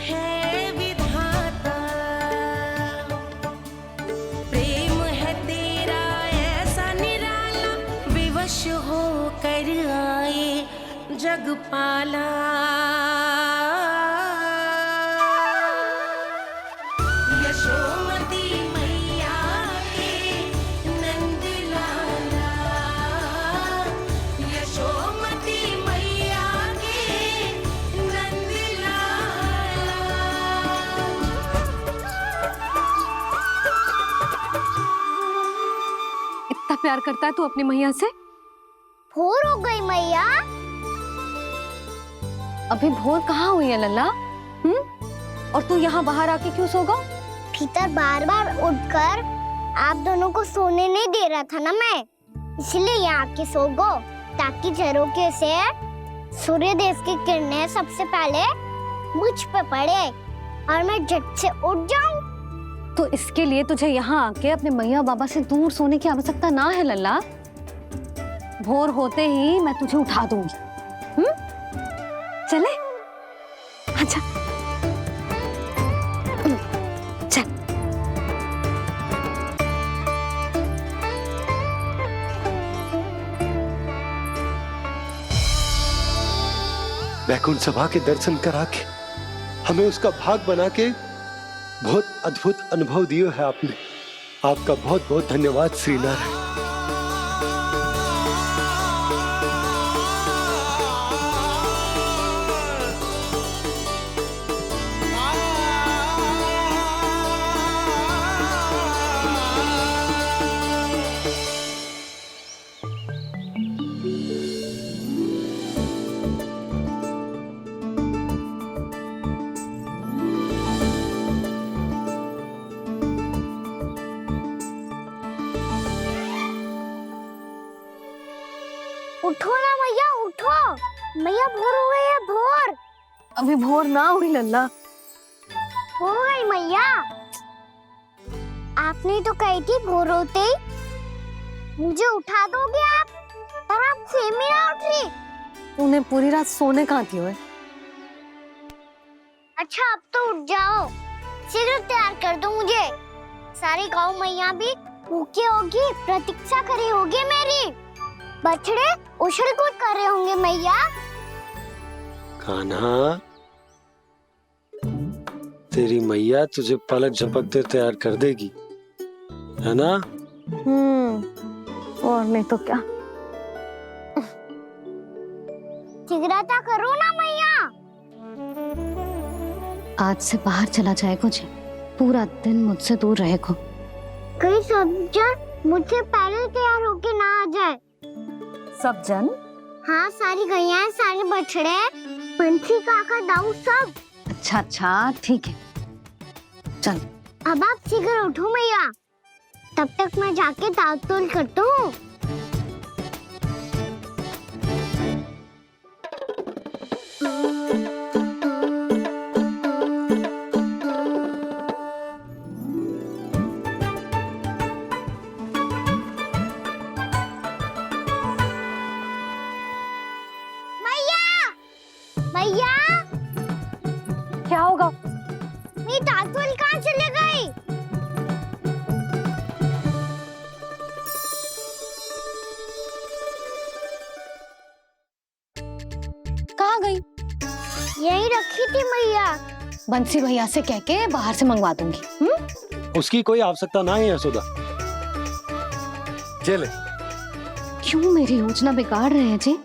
है विधाता, प्रेम है तेरा ऐसा निराला, विवश होकर आए जग पाला। यशोमती मैया के नंद लाला, यशोमती मैया के नंद लाला। इतना प्यार करता है तू अपनी मैया से? भोर हो गई मैया। अभी भोर कहाँ हुई है लल्ला? और तू यहाँ बाहर आके क्यों सो गया? भीतर बार बार उठकर आप दोनों को सोने नहीं दे रहा था ना मैं, इसलिए यहाँ आके सो गो, ताकि झरोखे से सूर्य देव की किरणें सबसे पहले मुझ पे पड़े और मैं झट से उठ जाऊं। तो इसके लिए तुझे यहाँ आके अपने मैया बाबा से दूर सोने की आवश्यकता ना है लल्ला। भोर होते ही मैं तुझे उठा दूंगी। चले? अच्छा चल। वैकुंठ सभा के दर्शन करा के हमें उसका भाग बना के बहुत अद्भुत अनुभव दियो है आपने। आपका बहुत बहुत धन्यवाद श्रीनारायण। उठो ना मैया, उठो। मैया भोर हो गई है, भोर। अभी भोर ना हुई लल्ला। हो गई मैया। आपने तो कही थी भोर होते ही मुझे उठा दोगे आप, पर आप सेम ही ना उठ रही। तूने पूरी रात सोने कहाँ थी ओए? अच्छा अब तो उठ जाओ, शीघ्र तैयार कर दो मुझे। सारी गाँव मैया भी भूखी होगी, प्रतीक्षा करी होगी मेरी। बछड़े उछल कूद कर रहे होंगे मैया। कान्हा, तेरी मैया तुझे पलक झपकते तैयार कर देगी, है ना? और नहीं तो क्या। जगराता करो ना मैया। आज से बाहर चला जाएगा जी, पूरा दिन मुझसे दूर रहेगा। कहीं सब जन मुझसे पहले तैयार होके ना आ जाए। सब जन? हाँ, सारी गैया, सारे बछड़े, पंछी, काका, दाऊ, सब। अच्छा अच्छा, ठीक है, चल। अब आप शीघ्र उठो मैया, तब तक मैं जाके ताल तोल करता हूँ। मैया, क्या होगा? मेरी तातुल कहाँ चले गई? कहाँ गई? यही रखी थी मैया। बंसी भैया से कह के बाहर से मंगवा दूंगी। उसकी कोई आवश्यकता ना है यशोदा। चले। क्यों मेरी योजना बिगाड़ रहे हैं जी?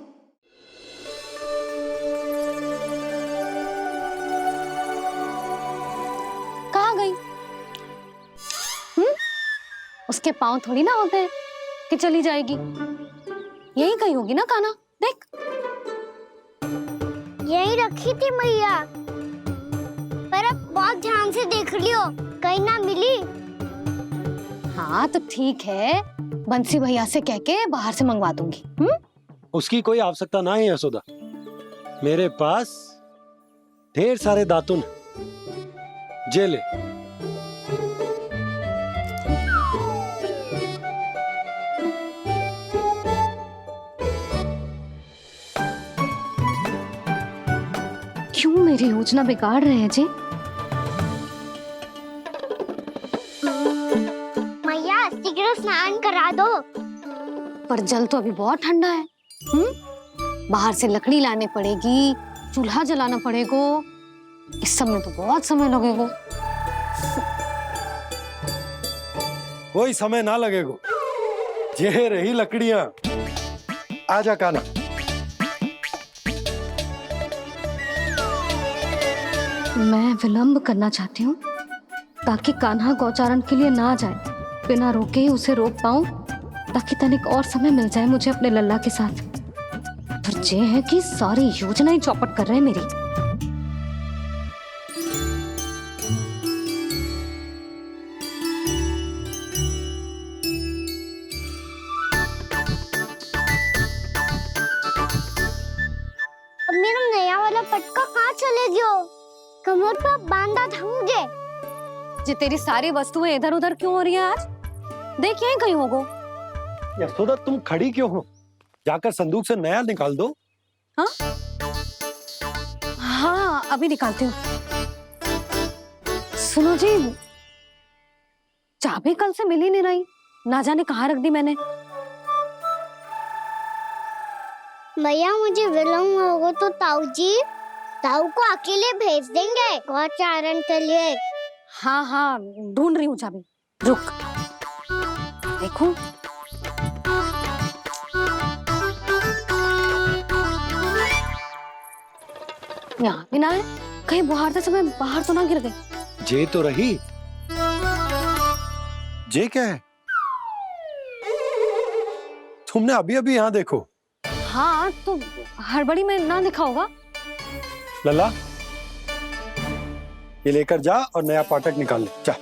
कहाँ गई? उसके पांव थोड़ी ना होते हैं कि चली जाएगी। यही कहीं होगी ना कान्हा, देख। यही रखी थी मैया, पर अब बहुत ध्यान से देख लियो, कहीं ना मिली। हाँ तो ठीक है, बंसी भैया से कह के बाहर से मंगवा दूंगी। उसकी कोई आवश्यकता ना है यशोदा। मेरे पास ढेर सारे दातुन जे ले। क्यों मेरी योजना बिगाड़ रहे हैं जी? मैया शीघ्र स्नान करा दो। पर जल तो अभी बहुत ठंडा है। बाहर से लकड़ी लाने पड़ेगी, चूल्हा जलाना पड़ेगा। इस सब में तो बहुत समय लगेगा। कोई समय ना लगेगा, ये रही लकड़ियां। आजा कान्हा। मैं विलंब करना चाहती हूँ ताकि कान्हा गौचारण के लिए ना जाए। बिना रोके ही उसे रोक पाऊं, ताकि तनिक और समय मिल जाए मुझे अपने लल्ला के साथ। पर ये है कि सारी योजना ही चौपट कर रहे हैं मेरी। अब मेरा नया वाला पटका कहाँ चले गयो? कमर पर बांधा था मुझे। जी तेरी सारी वस्तुएं इधर उधर क्यों हो रही हैं आज? देख यहीं कहीं होगो। यशोदा तुम खड़ी क्यों हो? जाकर संदूक से नया निकाल दो। हाँ हाँ, अभी निकालती हूँ। सुनो जी, चाबी कल से मिल ही नहीं रही, ना जाने कहाँ रख दी मैंने। भैया मुझे विलम्ब होगा तो ताऊ को अकेले भेज देंगे गौचारण के लिए। हाँ हाँ, ढूंढ रही हूँ चाबी, रुक। देखो यहाँ भी ना है, कहीं बुहारते समय बाहर तो ना गिर गई। जे तो रही। जे क्या है? तुमने अभी अभी यहाँ देखो। हाँ तो हड़बड़ी में ना दिखा होगा। लल्ला, ये लेकर जा और नया पाठक निकाल ले जा।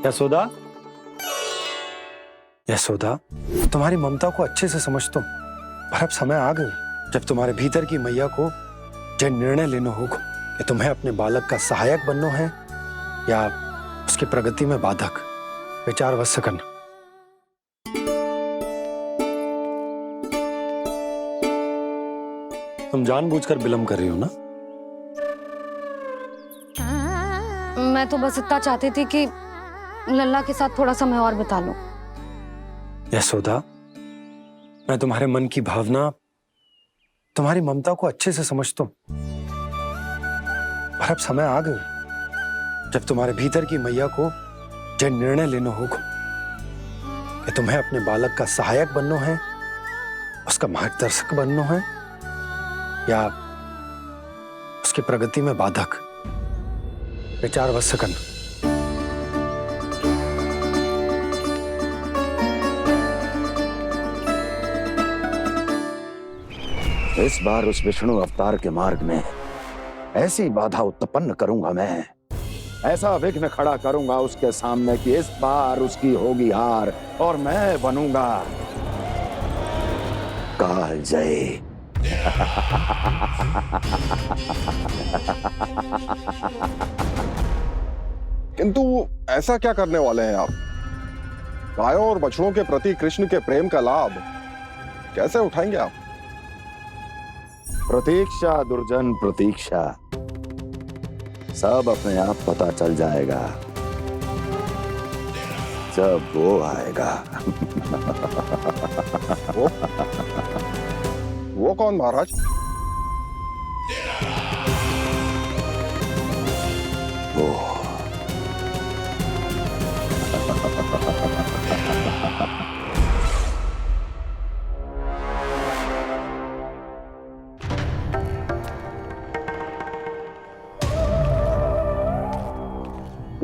यशोदा, यशोदा, तुम्हारी ममता को अच्छे से समझता हूं, पर अब समय आ गया जब तुम्हारे भीतर की मैया को जो निर्णय लेना होगा कि तुम्हें अपने बालक का सहायक बनना है या उसकी प्रगति में बाधक। विचार अवश्य करना। तुम जानबूझकर विलंब कर रही हो ना? मैं तो बस इतना चाहती थी कि लल्ला के साथ थोड़ा समय और बिता लूं। यशोदा, मैं तुम्हारे मन की भावना तुम्हारी ममता को अच्छे से समझता हूं, पर अब समय आ गया जब तुम्हारे भीतर की मैया को जो निर्णय लेना होगा कि तुम्हें अपने बालक का सहायक बनना है, उसका मार्गदर्शक बनना है, या उसकी प्रगति में बाधक। विचार अवश्य करना। इस बार उस विष्णु अवतार के मार्ग में ऐसी बाधा उत्पन्न करूंगा मैं, ऐसा विघ्न खड़ा करूंगा उसके सामने कि इस बार उसकी होगी हार और मैं बनूंगा कालजयी। किंतु ऐसा क्या करने वाले हैं आप? गायों और बछड़ों के प्रति कृष्ण के प्रेम का लाभ कैसे उठाएंगे आप? प्रतीक्षा दुर्जन प्रतीक्षा, सब अपने आप पता चल जाएगा जब वो आएगा। वो कौन महाराज? वो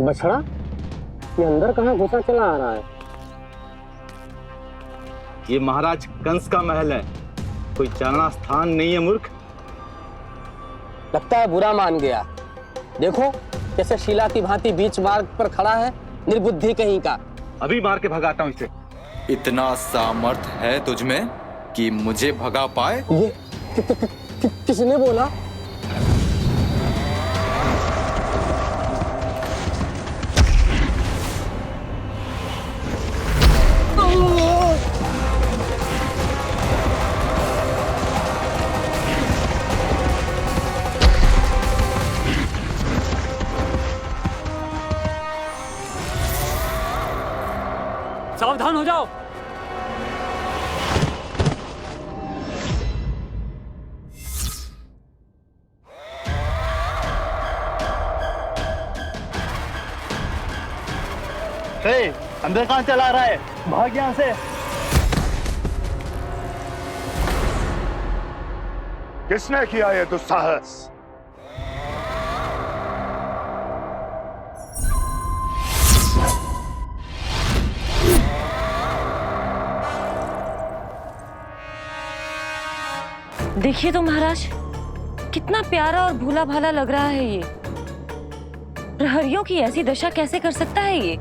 बछड़ा, ये अंदर कहाँ घुसा चला आ रहा है? ये महाराज कंस का महल है, कोई जाना स्थान नहीं है मूर्ख। लगता है बुरा मान गया। देखो कैसे शिला की भांति बीच मार्ग पर खड़ा है, निर्बुद्धि कहीं का। अभी मार के भगाता हूँ इसे। इतना सामर्थ्य है तुझमें कि मुझे भगा पाए? ये किसने बोला? सावधान हो जाओ। अंदर कहाँ चला रहा है? भाग यहाँ से। किसने किया ये दुस्साहस? देखिए तो महाराज, कितना प्यारा और भोला भाला लग रहा है ये। प्रहरियों की ऐसी दशा कैसे कर सकता है ये?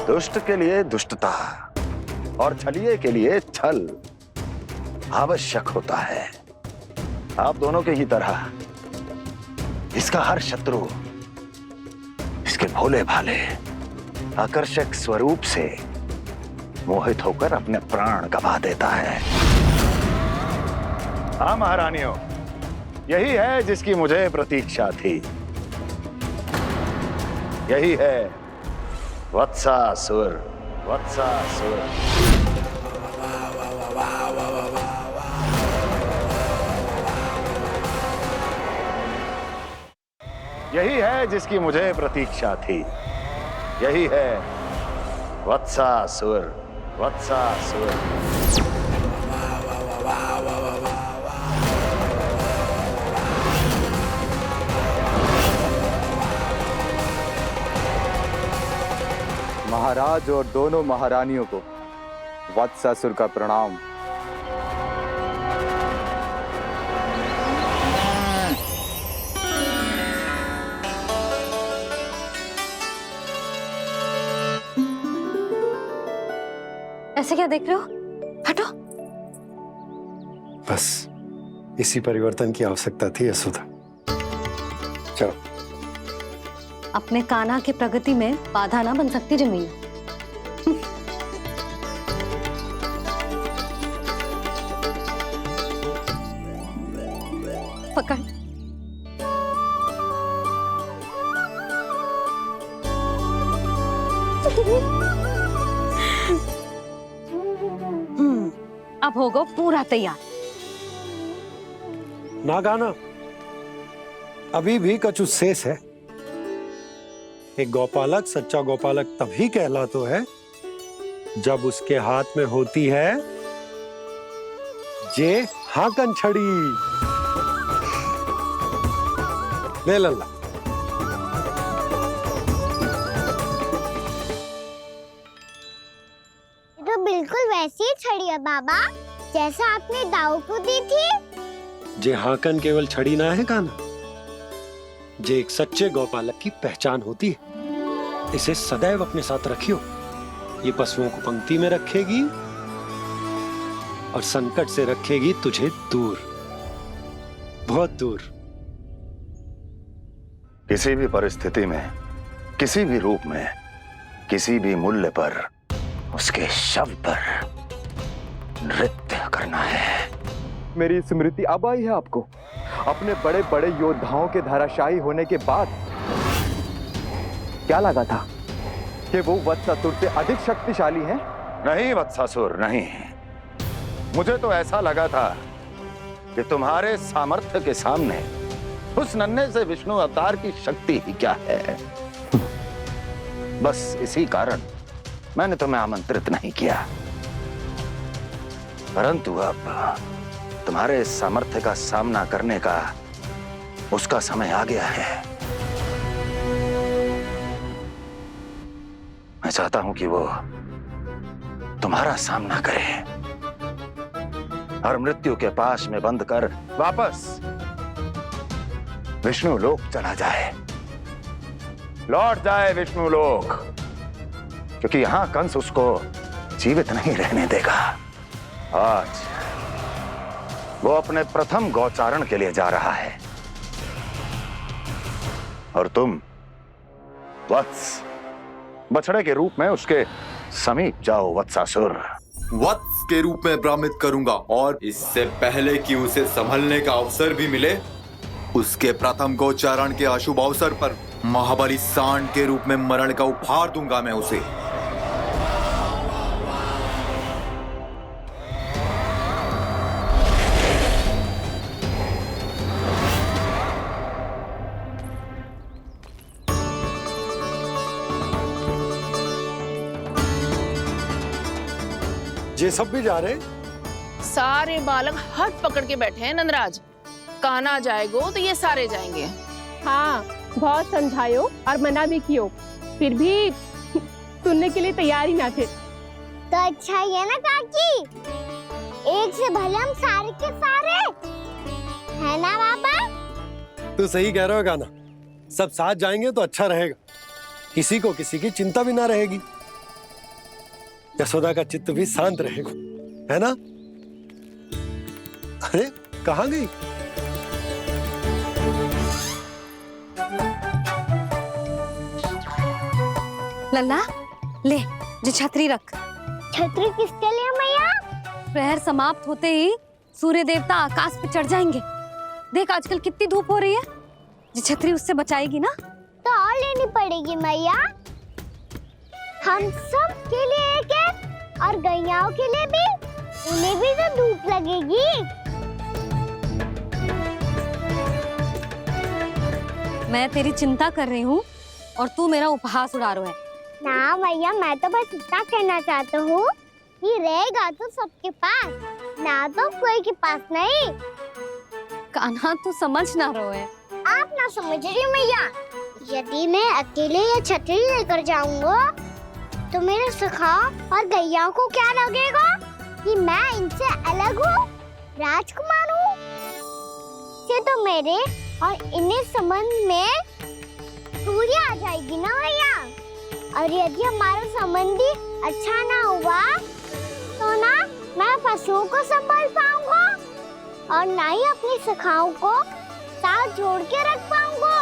दुष्ट के लिए दुष्टता और छलिए के लिए छल आवश्यक होता है। आप दोनों के ही तरह इसका हर शत्रु इसके भोले भाले आकर्षक स्वरूप से मोहित होकर अपने प्राण गवा देता है। हाँ महारानियों, यही है जिसकी मुझे प्रतीक्षा थी। यही है वत्सासुर। वत्सासुर यही है जिसकी मुझे प्रतीक्षा थी। यही है वत्सासुर। वत्सासुर महाराज और दोनों महारानियों को वत्सासुर का प्रणाम। ऐसे क्या देख रहे हो? हटो। बस इसी परिवर्तन की आवश्यकता थी यशोदा। चलो। अपने कान्हा की प्रगति में बाधा ना बन सकती जमीन। पकड़। अब हो गो पूरा तैयार। ना गाना, अभी भी कछु शेष है। एक गौपालक सच्चा गौपालक तभी कहलाता है जब उसके हाथ में होती है जे हाकन छड़ी। ले लल्ला। ये तो बिल्कुल वैसी ही छड़ी है बाबा, जैसा आपने दाऊ को दी थी। जे हाकन केवल छड़ी ना है गाना, जे एक सच्चे गौपालक की पहचान होती है। इसे सदैव अपने साथ रखियो। ये पशुओं को पंक्ति में रखेगी और संकट से रखेगी तुझे दूर, बहुत दूर। किसी भी परिस्थिति में, किसी भी रूप में, किसी भी मूल्य पर उसके शव पर नृत्य करना है। मेरी स्मृति अब आई है आपको, अपने बड़े बड़े योद्धाओं के धराशायी होने के बाद। क्या लगा था कि वो वत्सासुर से अधिक शक्तिशाली हैं? नहीं वत्सासुर, नहीं। मुझे तो ऐसा लगा था कि तुम्हारे सामर्थ्य के सामने उस नन्हे से विष्णु अवतार की शक्ति ही क्या है। बस इसी कारण मैंने तुम्हें आमंत्रित नहीं किया। परंतु अब तुम्हारे सामर्थ्य का सामना करने का उसका समय आ गया है। मैं चाहता हूं कि वो तुम्हारा सामना करे और मृत्यु के पाश में बंद कर वापस विष्णु लोक चला जाए, लौट जाए विष्णु लोक, क्योंकि यहां कंस उसको जीवित नहीं रहने देगा। आज वो अपने प्रथम गौचारण के लिए जा रहा है और तुम वत्स, बछड़े के रूप में उसके समीप जाओ वत्सासुर। वत्स के रूप में भ्रमित करूंगा और इससे पहले कि उसे संभलने का अवसर भी मिले, उसके प्रथम गोचारण के अशुभ अवसर पर महाबली सांड के रूप में मरण का उपहार दूंगा मैं उसे। ये सब भी जा रहे? सारे बालक हट पकड़ के बैठे हैं नंदराज। कान्हा जाएगो तो ये सारे जाएंगे। हाँ, बहुत समझायो और मना भी कियो, फिर भी सुनने के लिए तैयार ही ना थे। तो अच्छा ही है ना काकी, एक से भले हम सारे के सारे, है ना बाबा? तो सही कह रहे हो गाना, सब साथ जाएंगे तो अच्छा रहेगा, किसी को किसी की चिंता भी ना रहेगी, यशोदा का चित्त भी शांत रहेगा, है ना? अरे कहाँ गई? लल्ला ले, जो छतरी रख। छतरी किसके लिए मैया? प्रहर समाप्त होते ही सूर्य देवता आकाश पे चढ़ जाएंगे। देख आजकल कितनी धूप हो रही है, जो छतरी उससे बचाएगी ना। तो और लेनी पड़ेगी मैया, हम सब के लिए एक एक और गैयाओं के लिए भी, उन्हें भी तो धूप लगेगी। मैं तेरी चिंता कर रही हूँ और तू मेरा उपहास उड़ा रहा है। ना मैया, मैं तो बस इतना कहना चाहता हूँ कि रहेगा तो सबके पास, ना तो कोई के पास नहीं। कान्हा तू समझ ना रहो है। आप ना समझ रही मैया, यदि मैं अकेले ये छतरी लेकर जाऊंगा तो मेरे सखा और गैयाओं को क्या लगेगा कि मैं इनसे अलग हूँ, राजकुमार हूँ। ये तो मेरे और इन्हें संबंध में दूरी आ जाएगी ना भैया। और यदि हमारा संबंध ही अच्छा ना हुआ तो ना मैं पशुओं को संभाल पाऊंगा और ना ही अपनी सखाओं को साथ जोड़ के रख पाऊंगा।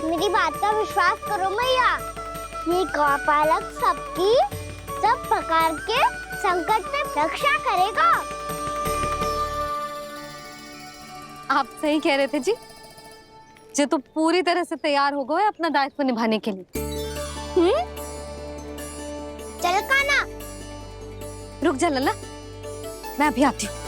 मेरी बात का विश्वास करो मैया, ये गौपालक सबकी सब प्रकार के संकट से रक्षा करेगा। आप सही कह रहे थे जी, जो तो पूरी तरह से तैयार हो गए अपना दायित्व निभाने के लिए। रुक जा लल्ला, मैं अभी आती हूँ।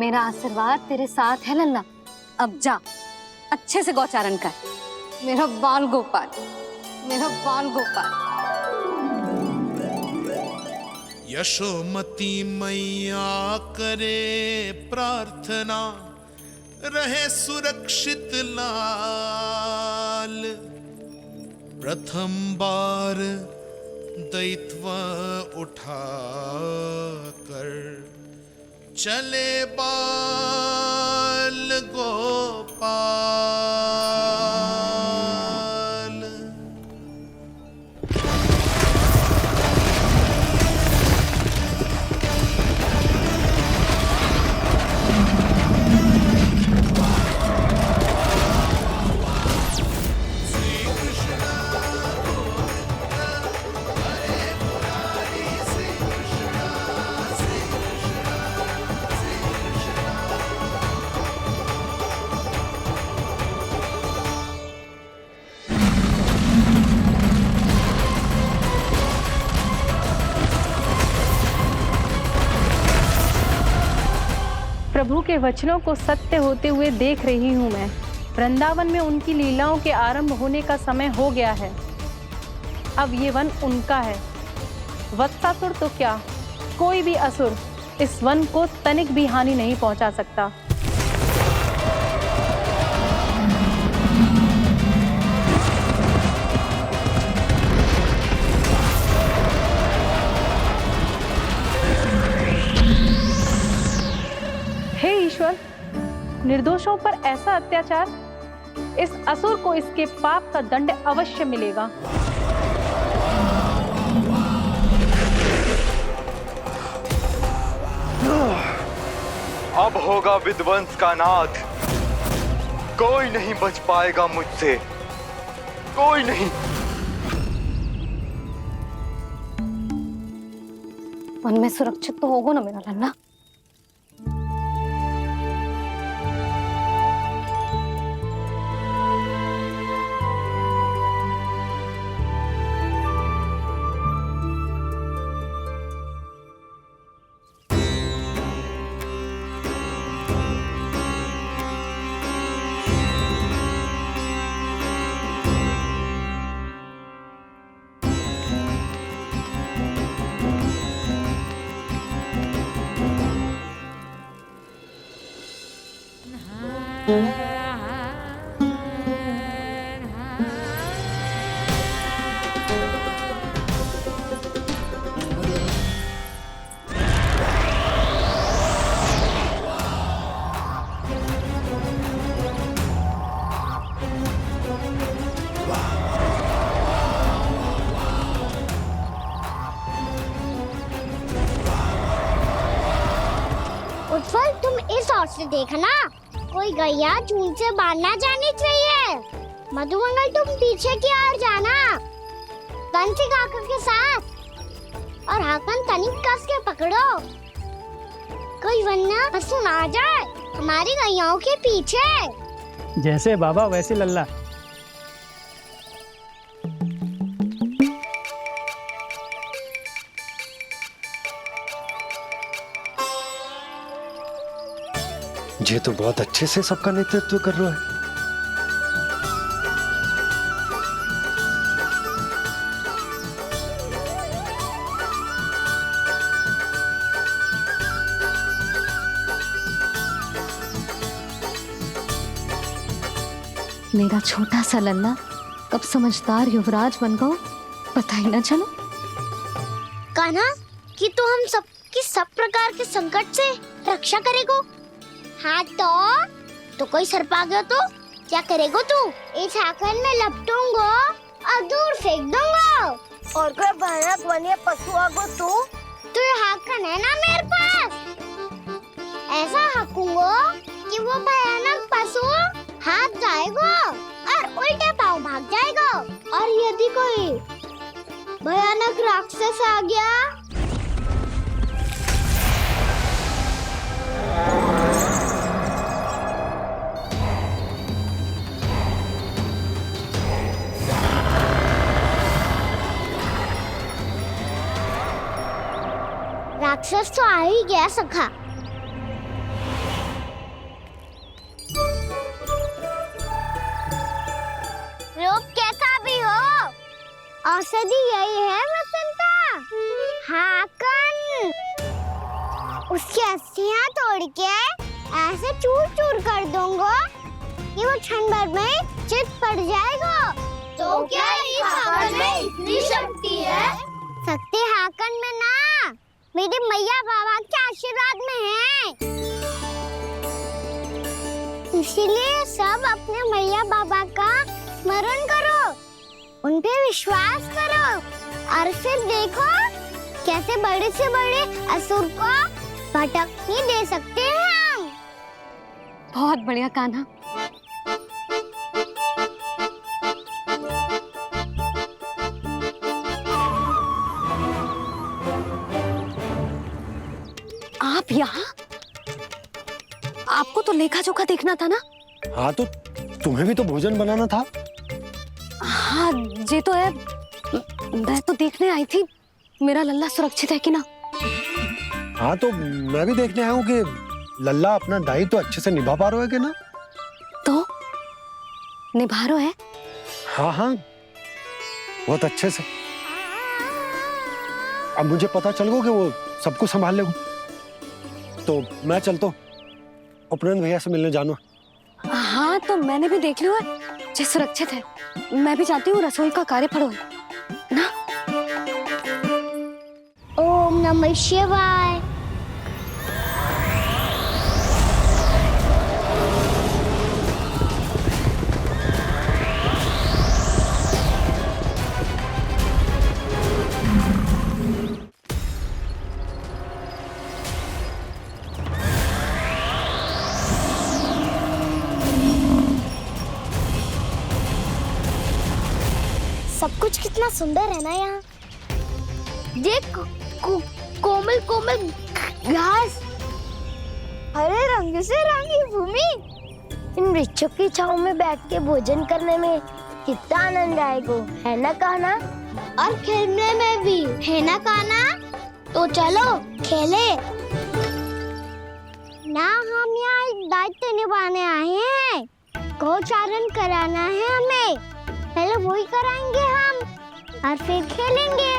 मेरा आशीर्वाद तेरे साथ है लल्ला। अब जा, अच्छे से गौचारण कर। मेरा बाल गोपाल, मेरा बाल गोपाल। यशोमती मैया करे प्रार्थना, रहे सुरक्षित लाल। प्रथम बार दैत्व उठा कर चले बाल गोपाल। प्रभु के वचनों को सत्य होते हुए देख रही हूँ मैं। वृंदावन में उनकी लीलाओं के आरंभ होने का समय हो गया है। अब ये वन उनका है। वत्सासुर तो क्या, कोई भी असुर इस वन को तनिक भी हानि नहीं पहुंचा सकता। हे ईश्वर, निर्दोषों पर ऐसा अत्याचार, इस असुर को इसके पाप का दंड अवश्य मिलेगा। अब होगा विध्वंस का नाद। कोई नहीं बच पाएगा मुझसे, कोई नहीं। वन में सुरक्षित तो होगा ना मेरा लल्ला? उत्पल, तुम इस ओर से देखना, कोई गैया झूल से बाहर ना जानी चाहिए। मधुमंगल, तुम पीछे की ओर जाना, बंसी काका के साथ, और हाकन तनिक कस के पकड़ो, कोई वरना पशु ना आ जाए हमारी गैयाओं के पीछे। जैसे बाबा वैसे लल्ला। ये तो बहुत अच्छे से सबका नेतृत्व कर रहा है। मेरा छोटा सा लल्ला कब समझदार युवराज बन गया पता ही ना चलो। कान्हा, कि तू हम सबकी सब प्रकार के संकट से रक्षा करेगो। हाँ तो कोई सर्प आ गया तो क्या करेगो तू? इस हाकन में लपटूंगा और दूर फेंक दूंगा। और कोई भयानक वन्य पशु आगो तो तो ये हाकन है ना मेरे पास, ऐसा हकूंगा कि वो भयानक पशु हाथ जाएगा और उल्टे पाँव भाग जाएगा। और यदि कोई भयानक राक्षस आ गया राक्षस तो आ ही गया सखा। रूप कैसा भी हो, औषधि यही है वसंता। हाकन उसकी अस्थियां तोड़ के ऐसे चूर चूर कर दूंगा कि वो क्षण भर में चित पड़ जाएगा। तो क्या इस हाकन में इतनी शक्ति है? शक्ति हाकन में ना, मेरे मैया बाबा के आशीर्वाद में है। इसीलिए सब अपने मैया बाबा का स्मरण करो, उन पे विश्वास करो और फिर देखो कैसे बड़े से बड़े असुर को भटकने दे सकते हैं हम। बहुत बढ़िया कान्हा। आप यहाँ? आपको तो लेखा जोखा देखना था ना? हाँ तो तुम्हें भी तो भोजन बनाना था। हाँ ये तो है, मैं तो देखने आई थी मेरा लल्ला सुरक्षित है कि ना। हाँ तो मैं भी देखने आया हूँ कि लल्ला अपना दायित्व तो अच्छे से निभा पा रहा है कि ना। तो निभा रहा है? हाँ हाँ बहुत अच्छे से। अब मुझे पता चल गया कि वो सबको संभाल लेगा, तो मैं चलता हूँ उपनंद भैया से मिलने जानो। हाँ तो मैंने भी देख लिया है, जे सुरक्षित है। मैं भी चाहती हूँ रसोई का कार्य पड़ो ना। ओम नमः शिवाय। सब कुछ कितना सुंदर है ना यहाँ। देख कोमल कोमल घास, हरे रंग से रंगी भूमि। इन वृक्षों की छांव में बैठ के भोजन करने में कितना आनंद आएगा, है ना कान्हा? और खेलने में भी, है ना कान्हा? तो चलो खेले ना। हम यहाँ एक दायित्व निभाने आए हैं, गोचारण कराना है हमें। पहले वही कराएंगे हम और फिर खेलेंगे।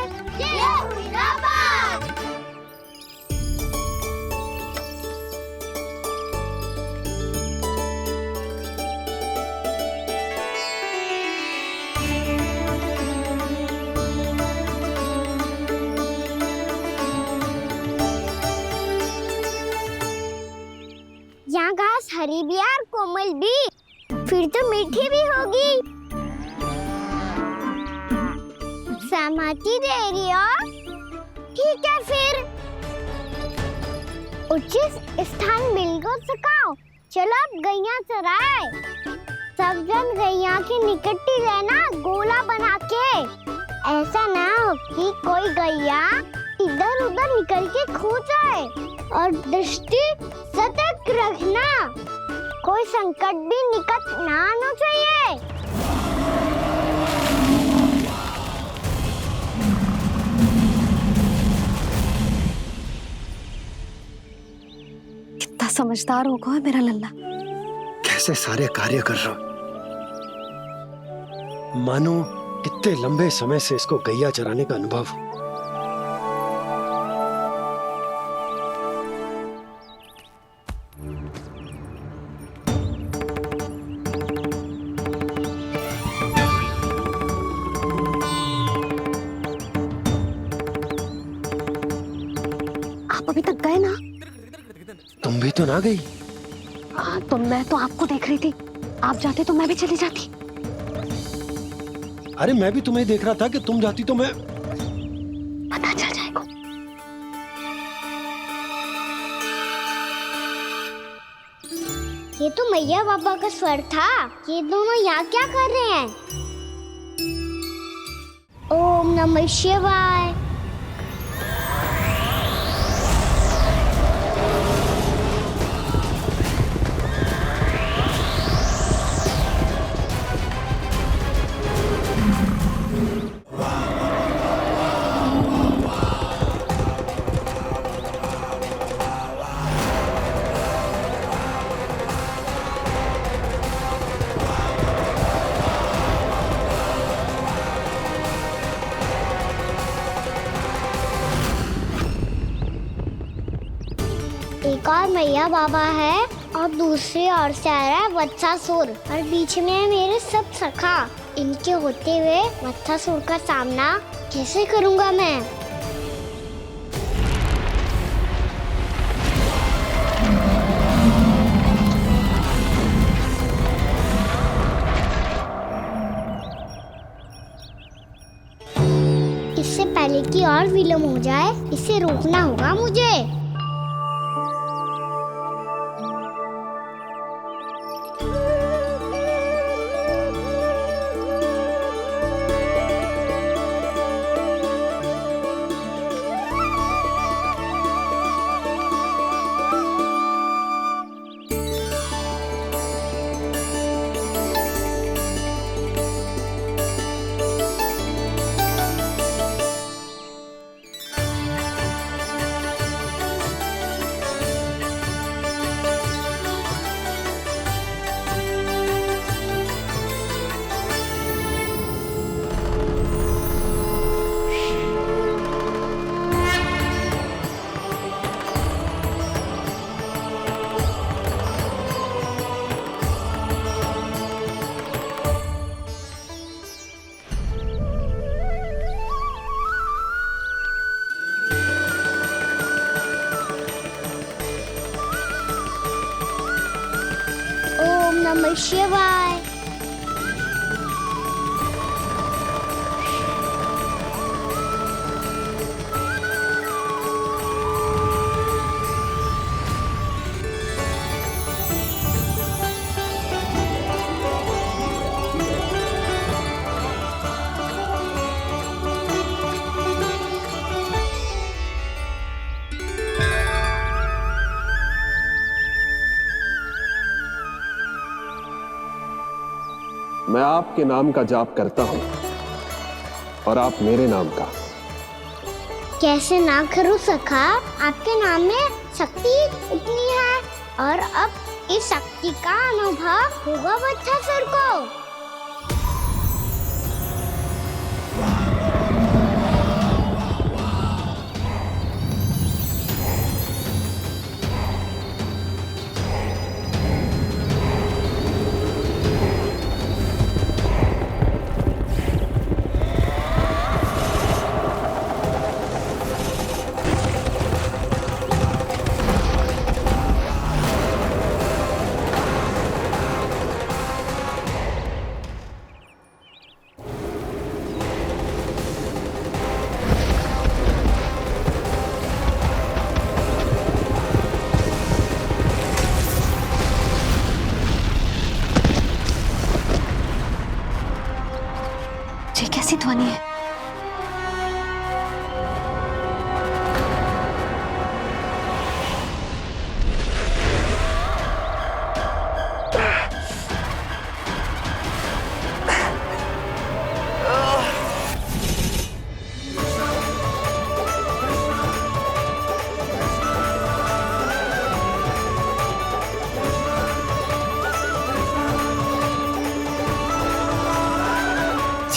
यहाँ घास हरी भी और कोमल भी, फिर तो मीठी भी होगी। सहमति दे रही हो? ठीक है फिर उचित स्थान मिलकर सकाओ। चलो अब गैया चराए। सब जन गैया के निकट ही रहना, गोला बना के। ऐसा ना हो कि कोई गैया इधर उधर निकल के खो जाए। और दृष्टि सतर्क रखना, कोई संकट भी निकट ना आना चाहिए। कितना समझदार होगा मेरा लल्ला। कैसे सारे कार्य कर रहा, मानो कितने लंबे समय से इसको गैया चराने का अनुभव हो। आप अभी तक गए ना? तुम भी तो ना गई। तो मैं तो आपको देख रही थी, आप जाते तो मैं भी चली जाती। अरे मैं भी तुम्हें देख रहा था कि तुम जाती तो मैं। पता चल जाएगा। तो मैया बाबा का स्वर था। ये दोनों यहाँ क्या कर रहे हैं? ओम नमः शिवाय। एक और मैया बाबा है और दूसरी ओर से आ रहा है वत्सासुर और बीच में है मेरे सब सखा। इनके होते हुए वत्सासुर का सामना कैसे करूंगा मैं? इससे पहले कि और विलम्ब हो जाए, इसे रोकना होगा मुझे। ओम नमः शिवाय। मैं आपके नाम का जाप करता हूं और आप मेरे नाम का। कैसे ना करूं सखा? आपके नाम में शक्ति इतनी है और अब इस शक्ति का अनुभव होगा वत्सासुर को। ये कैसी ध्वनि है?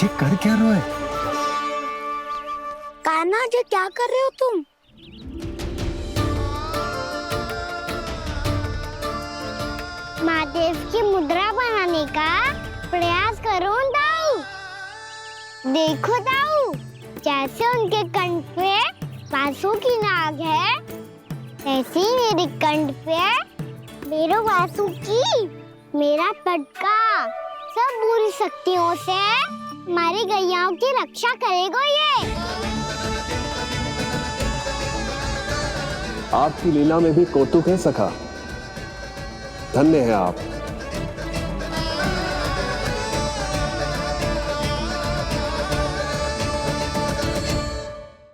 ये कर क्या रहे हो? कान्हा जी क्या कर रहे हो तुम? महादेव की मुद्रा बनाने का प्रयास करो दाऊ। देखो दाऊ, जैसे उनके कंठ पे वासु की नाग है, ऐसे ही मेरे कंठ पे मेरो वासु की मेरा पटका सब बुरी शक्तियों से हमारी गैयाओं की रक्षा करेगा ये। आपकी लीला में भी कौतुक है सखा। धन्य है आप।